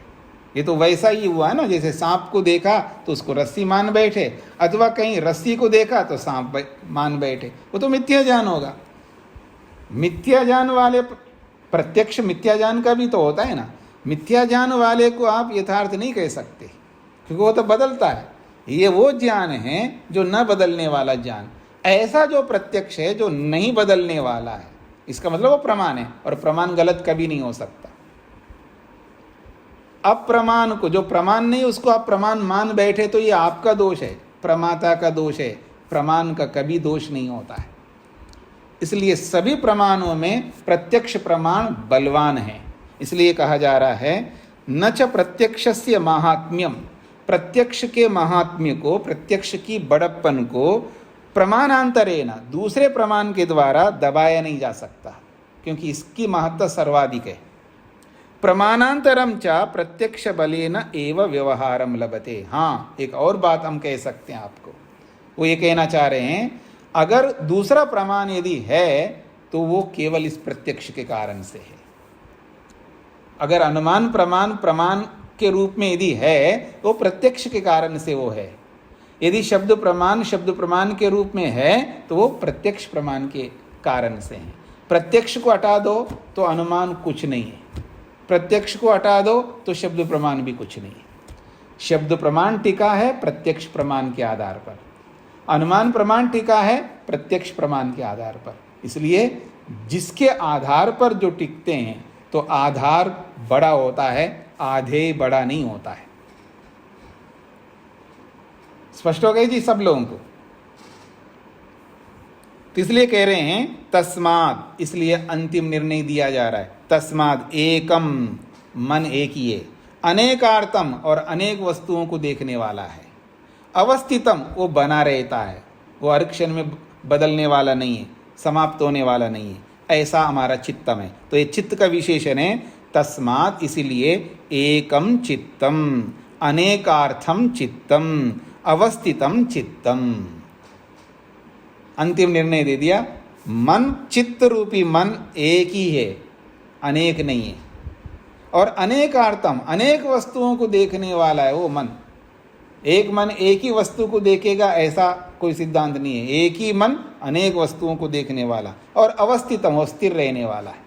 ये तो वैसा ही हुआ ना, जैसे सांप को देखा तो उसको रस्सी मान बैठे, अथवा कहीं रस्सी को देखा तो सांप मान बैठे, वो तो मिथ्या ज्ञान होगा। मिथ्या ज्ञान वाले, प्रत्यक्ष मिथ्या ज्ञान का भी तो होता है ना। मिथ्या ज्ञान वाले को आप यथार्थ नहीं कह सकते, क्योंकि वो तो बदलता है। ये वो ज्ञान है जो न बदलने वाला ज्ञान। ऐसा जो प्रत्यक्ष है जो नहीं बदलने वाला है, इसका मतलब वो प्रमाण है, और प्रमाण गलत कभी नहीं हो सकता। अप्रमाण को, जो प्रमाण नहीं उसको आप प्रमाण मान बैठे तो ये आपका दोष है, प्रमाता का दोष है। प्रमाण का कभी दोष नहीं होता है। इसलिए सभी प्रमाणों में प्रत्यक्ष प्रमाण बलवान है। इसलिए कहा जा रहा है न च प्रत्यक्षस्य महात्म्यम, प्रत्यक्ष के महात्म्य को, प्रत्यक्ष की बड़प्पन को प्रमाणांतरेण, दूसरे प्रमाण के द्वारा दबाया नहीं जा सकता, क्योंकि इसकी महत्ता सर्वाधिक है। प्रमाणांतरम च प्रत्यक्ष बलेन एव व्यवहारम लभते। हाँ, एक और बात हम कह सकते हैं आपको, वो ये कहना चाह रहे हैं, अगर दूसरा प्रमाण यदि है तो वो केवल इस प्रत्यक्ष के कारण से है। अगर अनुमान प्रमाण प्रमाण के रूप में यदि है तो प्रत्यक्ष के कारण से वो है। यदि शब्द प्रमाण के रूप में है तो वो प्रत्यक्ष प्रमाण के कारण से है। प्रत्यक्ष को हटा दो तो अनुमान कुछ नहीं है, प्रत्यक्ष को हटा दो तो शब्द प्रमाण भी कुछ नहीं है। शब्द प्रमाण टिका है प्रत्यक्ष प्रमाण के आधार पर, अनुमान प्रमाण टिका है प्रत्यक्ष प्रमाण के आधार पर। इसलिए जिसके आधार पर जो टिकते हैं तो आधार बड़ा होता है, आधेय बड़ा नहीं होता है। स्पष्ट हो गई जी सब लोगों को? तो इसलिए कह रहे हैं तस्माद, इसलिए अंतिम निर्णय दिया जा रहा है, तस्माद एकम, मन एक ही है, अनेकार्थम और अनेक वस्तुओं को देखने वाला है, अवस्थितम वो बना रहता है, वो हर क्षण में बदलने वाला नहीं है, समाप्त होने वाला नहीं है, ऐसा हमारा चित्तम है। तो ये चित्त का विशेषण है तस्मात्, इसीलिए एकम चित्तम, अनेकार्थम चित्तम, अवस्थितम चित्तम। अंतिम निर्णय दे दिया, मन, चित्त रूपी मन एक ही है, अनेक नहीं है, और अनेकार्थम, अनेक वस्तुओं को देखने वाला है वो मन। एक मन एक ही वस्तु को देखेगा ऐसा कोई सिद्धांत नहीं है, एक ही मन अनेक वस्तुओं को देखने वाला, और अवस्थितम, वो स्थिर रहने वाला है,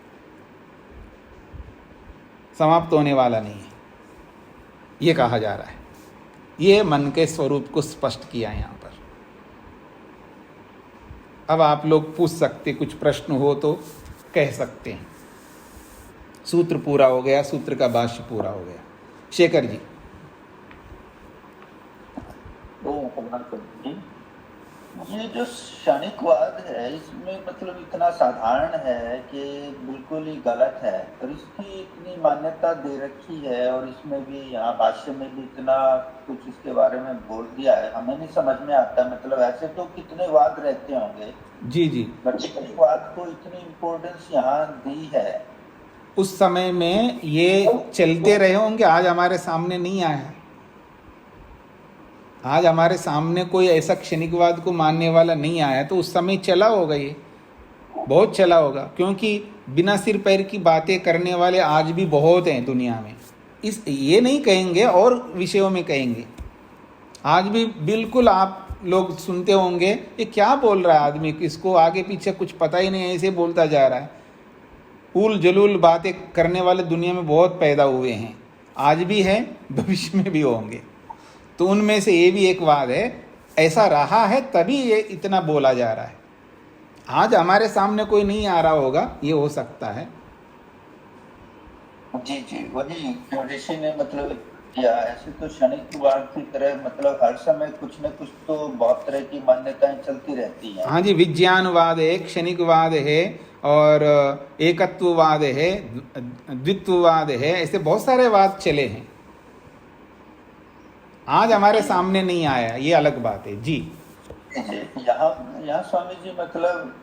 समाप्त होने वाला नहीं है, ये कहा जा रहा है। ये मन के स्वरूप को स्पष्ट किया यहाँ पर। अब आप लोग पूछ सकते, कुछ प्रश्न हो तो कह सकते हैं। सूत्र पूरा हो गया, सूत्र का भाष्य पूरा हो गया। शेखर जी। ये जो क्षणिकवाद है इसमें मतलब इतना साधारण है कि बिल्कुल ही गलत है, और इसकी इतनी मान्यता दे रखी है, और इसमें भी यहाँ भाष्य में भी इतना कुछ इसके बारे में बोल दिया है, हमें नहीं समझ में आता। मतलब ऐसे तो कितने वाद रहते होंगे जी जी, बट क्षणिकवाद को इतनी इम्पोर्टेंस यहाँ दी है। उस समय में ये चलते रहे होंगे, आज हमारे सामने नहीं आया। आज हमारे सामने कोई ऐसा क्षणिकवाद को मानने वाला नहीं आया, तो उस समय चला होगा, ये बहुत चला होगा, क्योंकि बिना सिर पैर की बातें करने वाले आज भी बहुत हैं दुनिया में। इस ये नहीं कहेंगे, और विषयों में कहेंगे। आज भी बिल्कुल आप लोग सुनते होंगे, ये क्या बोल रहा है आदमी, किसको आगे पीछे कुछ पता ही नहीं, ऐसे बोलता जा रहा है। उल जलूल बातें करने वाले दुनिया में बहुत पैदा हुए हैं, आज भी हैं, भविष्य में भी होंगे। तो उनमें से ये भी एक वाद है, ऐसा रहा है तभी ये इतना बोला जा रहा है। आज हमारे सामने कोई नहीं आ रहा होगा, ये हो सकता है। जी जी, वही ऋषि ने मतलब किया। ऐसे तो क्षणिकवाद की तरह मतलब हर समय कुछ न कुछ तो बहुत तरह की मान्यताएं चलती रहती हैं। हाँ जी, विज्ञानवाद है, क्षणिकवाद है, और एकत्ववाद है, द्वित्ववाद है, ऐसे बहुत सारे वाद चले हैं। आज हमारे सामने नहीं आया, ये अलग बात है जी। यहाँ स्वामी जी मतलब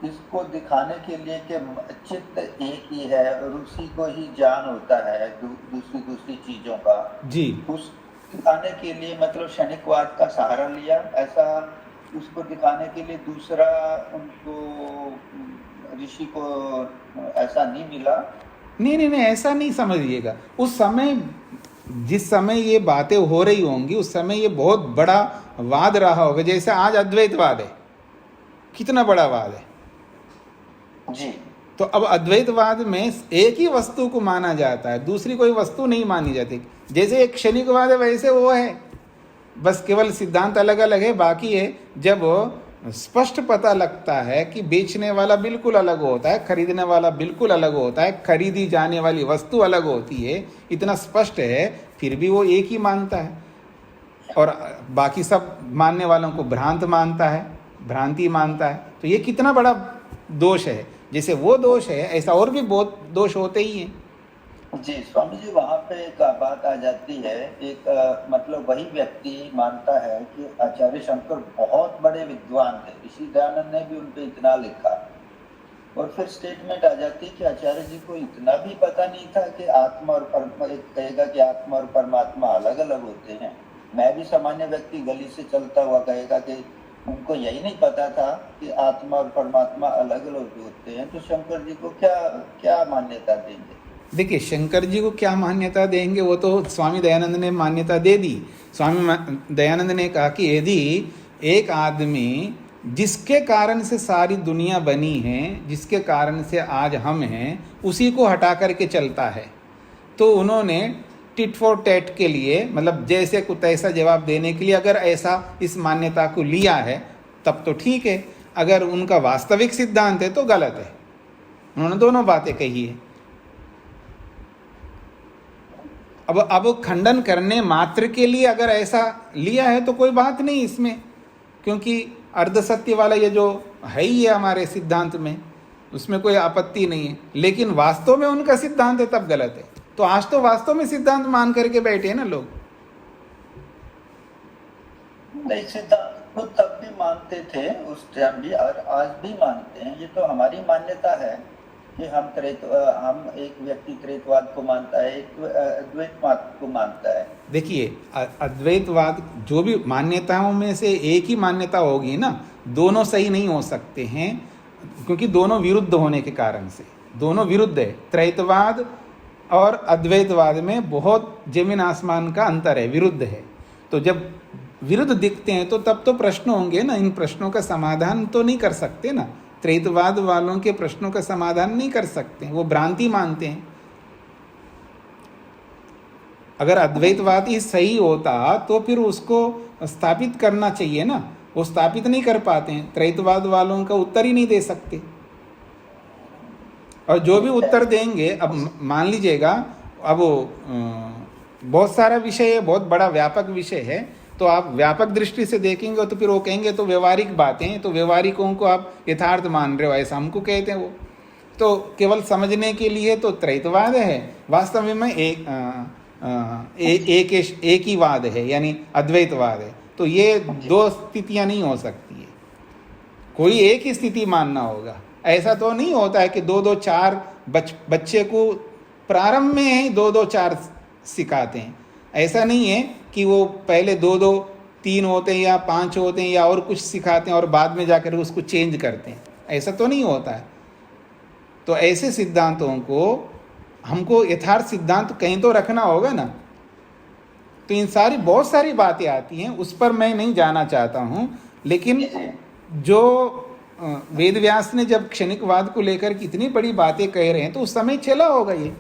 इसको दिखाने के लिए कि चित्त एक ही है और उसी को ही ज्ञान होता है दूसरी चीजों का जी, उस दिखाने के लिए मतलब क्षणिकवाद का सहारा लिया। ऐसा उसको दिखाने के लिए दूसरा उनको ऋषि को ऐसा नहीं मिला, नहीं नहीं नहीं, ऐसा नहीं समझिएगा। उस समय जिस समय ये बातें हो रही होंगी उस समय ये बहुत बड़ा वाद रहा होगा। जैसे आज अद्वैतवाद है, कितना बड़ा वाद है जी। तो अब अद्वैतवाद में एक ही वस्तु को माना जाता है, दूसरी कोई वस्तु नहीं मानी जाती। जैसे एक क्षणिकवाद है वैसे वो है, बस केवल सिद्धांत अलग अलग है। बाकी है जब स्पष्ट पता लगता है कि बेचने वाला बिल्कुल अलग होता है, खरीदने वाला बिल्कुल अलग होता है, खरीदी जाने वाली वस्तु अलग होती है, इतना स्पष्ट है, फिर भी वो एक ही मानता है और बाकी सब मानने वालों को भ्रांत मानता है, भ्रांति मानता है। तो ये कितना बड़ा दोष है। जैसे वो दोष है ऐसा और भी बहुत दोष होते ही हैं। जी स्वामी जी, वहाँ पे एक बात आ जाती है। एक मतलब वही व्यक्ति मानता है कि आचार्य शंकर बहुत बड़े विद्वान थे, ऋषि दयानंद ने भी उन पे इतना लिखा, और फिर स्टेटमेंट आ जाती है कि आचार्य जी को इतना भी पता नहीं था कि आत्मा और परमात्मा, एक कहेगा कि आत्मा और परमात्मा अलग अलग होते हैं। मैं भी सामान्य व्यक्ति गली से चलता हुआ कहेगा कि उनको यही नहीं पता था कि आत्मा और परमात्मा अलग अलग होते हैं। तो शंकर जी को क्या क्या मान्यता देंगे? देखिए, शंकर जी को क्या मान्यता देंगे, वो तो स्वामी दयानंद ने मान्यता दे दी। स्वामी दयानंद ने कहा कि यदि एक आदमी जिसके कारण से सारी दुनिया बनी है, जिसके कारण से आज हम हैं, उसी को हटा करके चलता है, तो उन्होंने टिट फॉर टैट के लिए, मतलब जैसे को तैसा जवाब देने के लिए अगर ऐसा इस मान्यता को लिया है तब तो ठीक है, अगर उनका वास्तविक सिद्धांत है तो गलत है। उन्होंने दोनों बातें कही है। अब खंडन करने मात्र के लिए अगर ऐसा लिया है तो कोई बात नहीं इसमें, क्योंकि अर्धसत्य वाला ये जो है ही है हमारे सिद्धांत में, उसमें कोई आपत्ति नहीं है। लेकिन वास्तव में उनका सिद्धांत है तब गलत है। तो आज तो वास्तव में सिद्धांत मान करके बैठे हैं ना लोग। नहीं, सिद्धांत को तब भी मानते थे उस टाइम भी, और आज भी मानते हैं। ये तो हमारी मान्यता है कि हम एक व्यक्ति त्रेतवाद को मानता है, एक अद्वैतवाद को मानता है। देखिए, अद्वैतवाद जो भी मान्यताओं में से एक ही मान्यता होगी ना, दोनों सही नहीं हो सकते हैं, क्योंकि दोनों विरुद्ध होने के कारण से दोनों विरुद्ध है। त्रैतवाद और अद्वैतवाद में बहुत जमीन आसमान का अंतर है, विरुद्ध है। तो जब विरुद्ध दिखते हैं तो तब तो प्रश्न होंगे ना, इन प्रश्नों का समाधान तो नहीं कर सकते ना। त्रैतवाद वालों के प्रश्नों का समाधान नहीं कर सकते, वो भ्रांति मानते हैं। अगर अद्वैतवाद ही सही होता तो फिर उसको स्थापित करना चाहिए ना, वो स्थापित नहीं कर पाते हैं। त्रैतवाद वालों का उत्तर ही नहीं दे सकते, और जो भी उत्तर देंगे, अब मान लीजिएगा, अब बहुत सारा विषय है, बहुत बड़ा व्यापक विषय है, तो आप व्यापक दृष्टि से देखेंगे तो फिर वो कहेंगे तो व्यवहारिक बातें, तो व्यवहारिकों को आप यथार्थ मान रहे हो, ऐसा हमको कहते हैं वो। तो केवल समझने के लिए तो त्रैतवाद है, वास्तव में एक ही वाद है, यानी अद्वैतवाद है। तो ये दो स्थितियां नहीं हो सकती है, कोई एक ही स्थिति मानना होगा। ऐसा तो नहीं होता है कि 2 2 4 बच्चे को प्रारंभ में ही 2 2 4 सिखाते हैं। ऐसा नहीं है कि वो पहले 2 2 3 होते हैं या 5 होते हैं या और कुछ सिखाते हैं और बाद में जाकर उसको चेंज करते हैं, ऐसा तो नहीं होता है। तो ऐसे सिद्धांतों को हमको यथार्थ सिद्धांत कहीं तो रखना होगा ना। तो इन सारी बहुत सारी बातें आती हैं, उस पर मैं नहीं जाना चाहता हूँ। लेकिन जो वेदव्यास ने जब क्षणिकवाद को लेकर कितनी बड़ी बातें कह रहे हैं, तो उस समय चला होगा ये,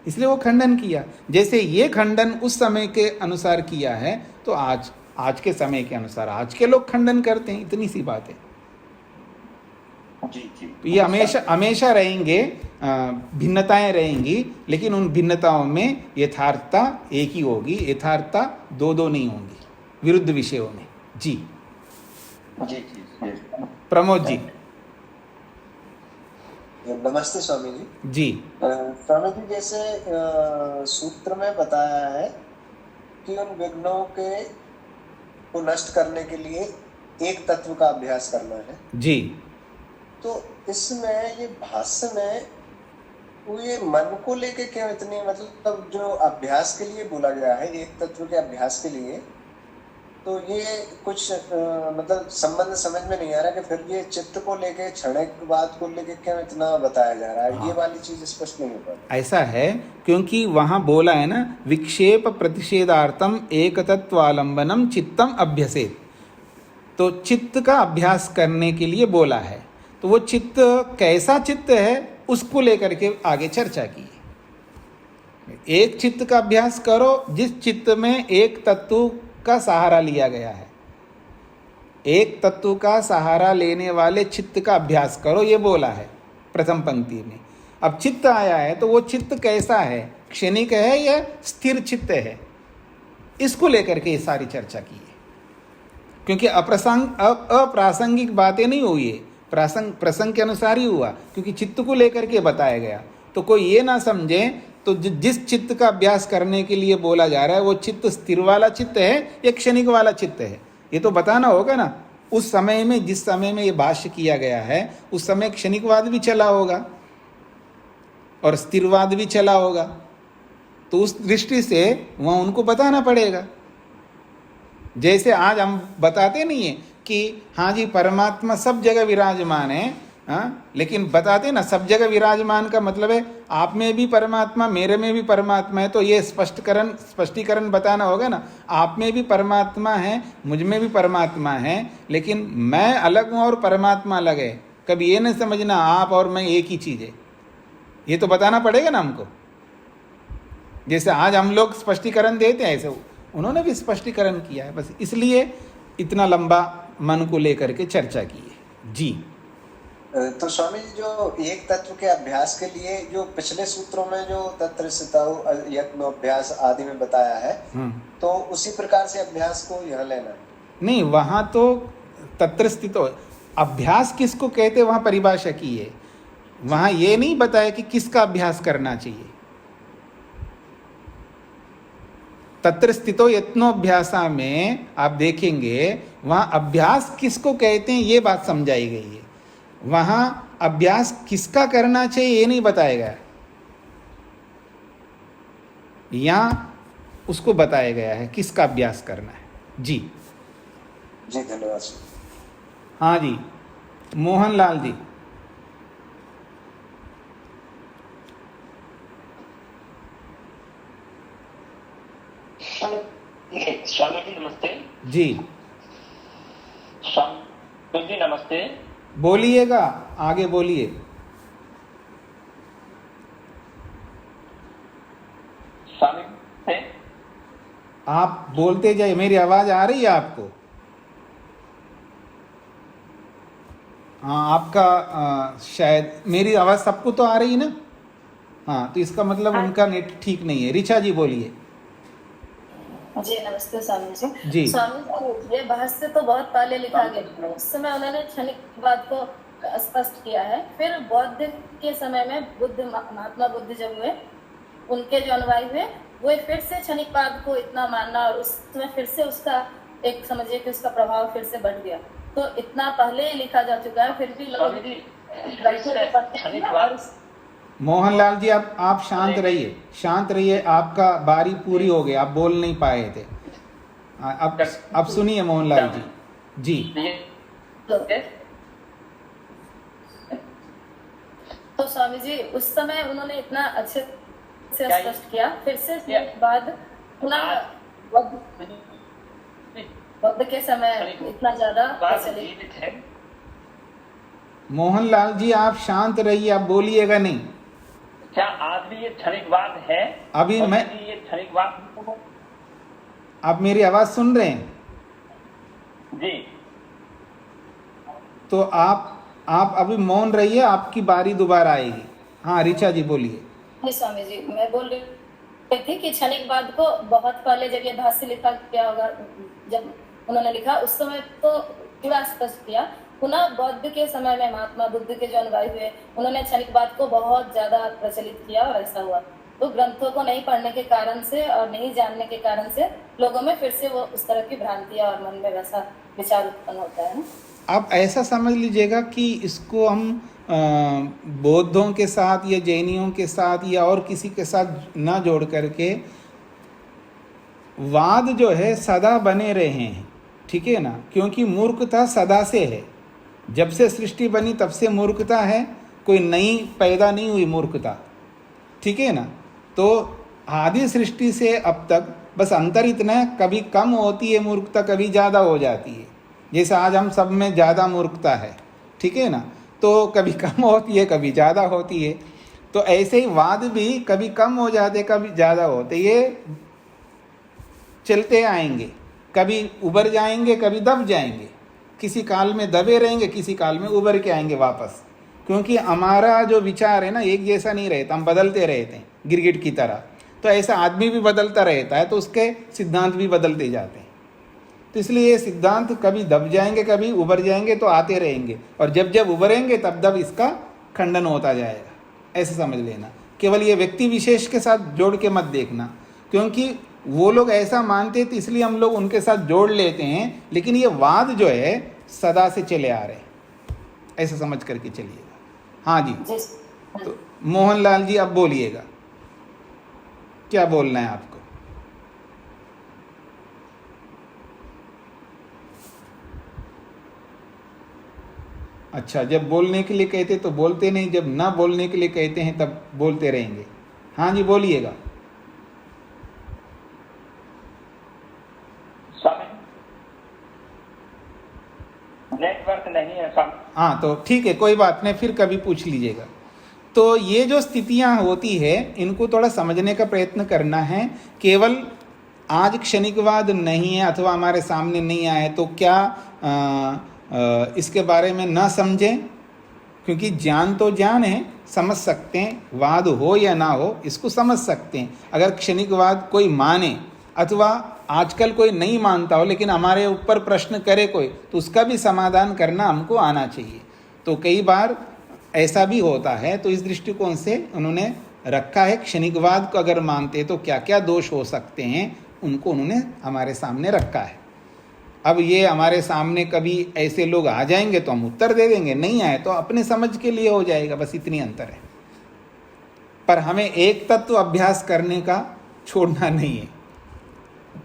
इसलिए वो खंडन किया। जैसे ये खंडन उस समय के अनुसार किया है, तो आज के समय के अनुसार आज के लोग खंडन करते हैं। इतनी सी बात है। जी जी, तो ये हमेशा रहेंगे, भिन्नताएं रहेंगी, लेकिन उन भिन्नताओं में यथार्थता एक ही होगी। यथार्थता 2 नहीं होंगी विरुद्ध विषयों में। जी जी जी, प्रमोद जी। नमस्ते स्वामी जी। जी स्वामी जी, जैसे सूत्र में बताया है कि उन विघ्नों को नष्ट करने के लिए एक तत्व का अभ्यास करना है। जी, तो इसमें ये भाष्य में वो ये मन को लेके क्यों इतनी, मतलब जो अभ्यास के लिए बोला गया है, एक तत्व के अभ्यास के लिए, तो ये कुछ मतलब संबंध समझ में नहीं आ रहा कि फिर ये चित्त को लेके क्षणिकवाद को लेके क्यों इतना बताया जा रहा है। हाँ। ये वाली चीज स्पष्ट नहीं हो पा रही। ऐसा है क्योंकि वहाँ बोला है ना, विक्षेप प्रतिषेधार्थम एकतत्वालंबनम चित्तम अभ्यसेत। तो चित्त का अभ्यास करने के लिए बोला है। तो वो चित्त कैसा चित्त है उसको लेकर के आगे चर्चा की है। एक चित्त का अभ्यास करो जिस चित्त में एक तत्व का सहारा लिया गया है। एक तत्व का सहारा लेने वाले चित्त का अभ्यास करो, ये बोला है प्रथम पंक्ति में। अब चित्त आया है तो वो चित्त कैसा है, क्षणिक है या स्थिर चित्त है, इसको लेकर के ये सारी चर्चा की है। क्योंकि अप्रासंगिक बातें नहीं हुई है, प्रसंग के अनुसार ही हुआ, क्योंकि चित्त को लेकर के बताया गया। तो कोई ये ना समझे तो जिस चित्त का अभ्यास करने के लिए बोला जा रहा है वो चित्त स्थिर वाला चित्त है या क्षणिक वाला चित्त है, ये तो बताना होगा ना। उस समय में, जिस समय में ये भाष्य किया गया है, उस समय क्षणिकवाद भी चला होगा और स्थिरवाद भी चला होगा। तो उस दृष्टि से वहाँ उनको बताना पड़ेगा। जैसे आज हम बताते नहीं है कि हाँ जी परमात्मा सब जगह विराजमान है, हाँ, लेकिन बताते ना सब जगह विराजमान का मतलब है आप में भी परमात्मा, मेरे में भी परमात्मा है। तो ये स्पष्टीकरण बताना होगा ना, आप में भी परमात्मा है, मुझ में भी परमात्मा है, लेकिन मैं अलग हूँ और परमात्मा अलग है। कभी ये नहीं समझना आप और मैं एक ही चीज़ है, ये तो बताना पड़ेगा ना हमको। जैसे आज हम लोग स्पष्टीकरण देते हैं ऐसे उन्होंने भी स्पष्टीकरण किया है। बस इसलिए इतना लंबा मन को लेकर के चर्चा की है जी। तो स्वामी जी जो एक तत्व के अभ्यास के लिए जो पिछले सूत्रों में जो तत्रस्थितौ यत्नोभ्यास आदि में बताया है, तो उसी प्रकार से अभ्यास को यह लेना है। नहीं, वहाँ तो तत्रस्थितो अभ्यास किसको कहते वहाँ परिभाषा की है। वहाँ ये नहीं बताया कि किसका अभ्यास करना चाहिए। तत्र स्थितो यत्नोभ्यासा में आप देखेंगे वहाँ अभ्यास किसको कहते हैं ये बात समझाई गई है। वहाँ अभ्यास किसका करना चाहिए ये नहीं बताया गया, यहाँ उसको बताया गया है किसका अभ्यास करना है जी। जी धन्यवाद। हाँ जी, मोहनलाल जी। स्वामी जी नमस्ते। जी स्वामी जी नमस्ते। बोलिएगा, आगे बोलिए। स्वामी से आप बोलते जाइए, मेरी आवाज आ रही है आपको? हाँ, आपका शायद मेरी आवाज सबको तो आ रही है ना। हाँ, तो इसका मतलब उनका नेट ठीक नहीं है। ऋचा जी बोलिए। जी नमस्ते स्वामी जी। जी। स्वामी जी ये भाष्य तो बहुत पहले लिखा गया, उस समय उन्होंने क्षणिक बात को स्पष्ट किया है। फिर बौद्ध के समय में महात्मा बुद्ध जब हुए, उनके जो अनुयायी हुए वो फिर से क्षणिकवाद को इतना मानना और उसमें फिर से उसका एक समझिए कि उसका प्रभाव फिर से बढ़ गया। तो इतना पहले ही लिखा जा चुका है, फिर भी लोग मोहनलाल जी आप शांत रहिए, शांत रहिए। आपका बारी पूरी हो गई, आप बोल नहीं पाए थे। अब सुनिए मोहनलाल जी। जी तो स्वामी जी उस समय उन्होंने इतना अच्छे से स्पष्ट किया, फिर से बाद बुद्ध के समय इतना ज्यादा प्रचलित है। मोहनलाल जी आप शांत रहिए, आप बोलिएगा नहीं। क्या आज भी ये क्षणिकवाद है? अभी मैं ये क्षणिकवाद, आप मेरी आवाज सुन रहे हैं? जी। तो आप अभी मौन रहिए, आपकी बारी दोबारा आएगी। हाँ ऋचा जी बोलिए। स्वामी जी मैं बोल रही थी कि क्षणिकवाद को बहुत पहले जब ये भाष्य लिखा क्या होगा, जब उन्होंने लिखा उस समय तो पूरा स्पष्ट किया। पुनः बौद्ध के समय में महात्मा बुद्ध के जो अनुयायी हुए उन्होंने क्षणिकवाद को बहुत ज्यादा प्रचलित किया और ऐसा हुआ। तो ग्रंथों को नहीं पढ़ने के कारण से और नहीं जानने के कारण से लोगों में फिर से वो उस तरह की भ्रांतियां और मन में वैसा विचार उत्पन्न होता है। आप ऐसा समझ लीजिएगा कि इसको हम बौद्धों के साथ या जैनियों के साथ या और किसी के साथ ना जोड़ करके वाद जो है सदा बने रहे हैं, ठीक है ना, क्योंकि मूर्खता सदा से है, जब से सृष्टि बनी तब से मूर्खता है, कोई नई पैदा नहीं हुई मूर्खता, ठीक है ना। तो आदि सृष्टि से अब तक बस अंतर इतना है, कभी कम होती है मूर्खता, कभी ज़्यादा हो जाती है। जैसे आज हम सब में ज़्यादा मूर्खता है, ठीक है ना, तो कभी कम होती है कभी ज़्यादा होती है। तो ऐसे ही वाद भी कभी कम हो जाते कभी ज़्यादा होते, ये चलते आएंगे, कभी उबर जाएंगे कभी दब जाएंगे, किसी काल में दबे रहेंगे, किसी काल में उबर के आएंगे वापस, क्योंकि हमारा जो विचार है ना एक जैसा नहीं रहता, हम बदलते रहते हैं गिरगिट की तरह। तो ऐसा आदमी भी बदलता रहता है, तो उसके सिद्धांत भी बदलते जाते हैं। तो इसलिए ये सिद्धांत कभी दब जाएंगे कभी उभर जाएंगे, तो आते रहेंगे, और जब जब उभरेंगे तब तब इसका खंडन होता जाएगा, ऐसे समझ लेना। केवल ये व्यक्ति विशेष के साथ जोड़ के मत देखना, क्योंकि वो लोग ऐसा मानते तो इसलिए हम लोग उनके साथ जोड़ लेते हैं, लेकिन ये वाद जो है सदा से चले आ रहे हैं, ऐसा समझ करके चलिएगा। हाँ जी, तो मोहनलाल जी अब बोलिएगा, क्या बोलना है आपको? अच्छा, जब बोलने के लिए कहते तो बोलते नहीं, जब ना बोलने के लिए कहते हैं तब बोलते रहेंगे। हाँ जी, बोलिएगा। नेटवर्क नहीं है स्वामी। हाँ तो ठीक है, कोई बात नहीं, फिर कभी पूछ लीजिएगा। तो ये जो स्थितियां होती है इनको थोड़ा समझने का प्रयत्न करना है। केवल आज क्षणिकवाद नहीं है अथवा हमारे सामने नहीं आए तो क्या इसके बारे में ना समझें, क्योंकि ज्ञान तो ज्ञान है, समझ सकते हैं, वाद हो या ना हो इसको समझ सकते हैं। अगर क्षणिकवाद कोई माने अथवा आजकल कोई नहीं मानता हो लेकिन हमारे ऊपर प्रश्न करे कोई, तो उसका भी समाधान करना हमको आना चाहिए। तो कई बार ऐसा भी होता है, तो इस दृष्टिकोण से उन्होंने रखा है, क्षणिकवाद को अगर मानते तो क्या क्या दोष हो सकते हैं उनको उन्होंने हमारे सामने रखा है। अब ये हमारे सामने कभी ऐसे लोग आ जाएंगे तो हम उत्तर दे देंगे, नहीं आए तो अपने समझ के लिए हो जाएगा, बस इतनी अंतर है। पर हमें एक तत्व अभ्यास करने का छोड़ना नहीं है,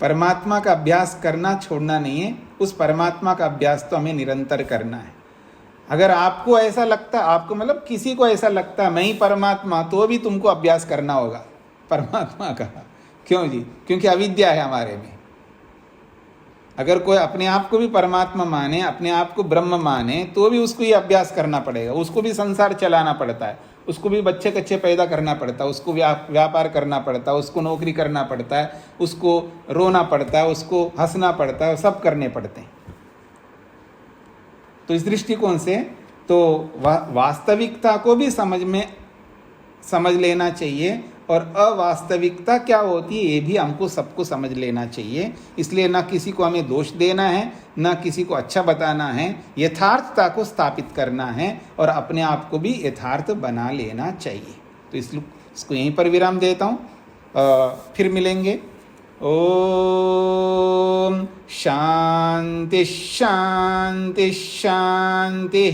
परमात्मा का अभ्यास करना छोड़ना नहीं है, उस परमात्मा का अभ्यास तो हमें निरंतर करना है। अगर आपको ऐसा लगता, आपको मतलब किसी को ऐसा लगता मैं ही परमात्मा, तो भी तुमको अभ्यास करना होगा परमात्मा का। क्यों जी? क्योंकि अविद्या है हमारे में। अगर कोई अपने आप को भी परमात्मा माने, अपने आप को ब्रह्म माने, तो भी उसको ये अभ्यास करना पड़ेगा, उसको भी संसार चलाना पड़ता है, उसको भी बच्चे कच्चे पैदा करना पड़ता है, उसको व्यापार करना पड़ता है, उसको नौकरी करना पड़ता है, उसको रोना पड़ता है, उसको हंसना पड़ता है, सब करने पड़ते हैं। तो इस दृष्टिकोण से तो वास्तविकता को भी समझ लेना चाहिए, और अवास्तविकता क्या होती है ये भी हमको सबको समझ लेना चाहिए। इसलिए ना किसी को हमें दोष देना है, ना किसी को अच्छा बताना है, यथार्थता को स्थापित करना है और अपने आप को भी यथार्थ बना लेना चाहिए। तो इसको यहीं पर विराम देता हूँ, फिर मिलेंगे। ओम शांति शांति शांति।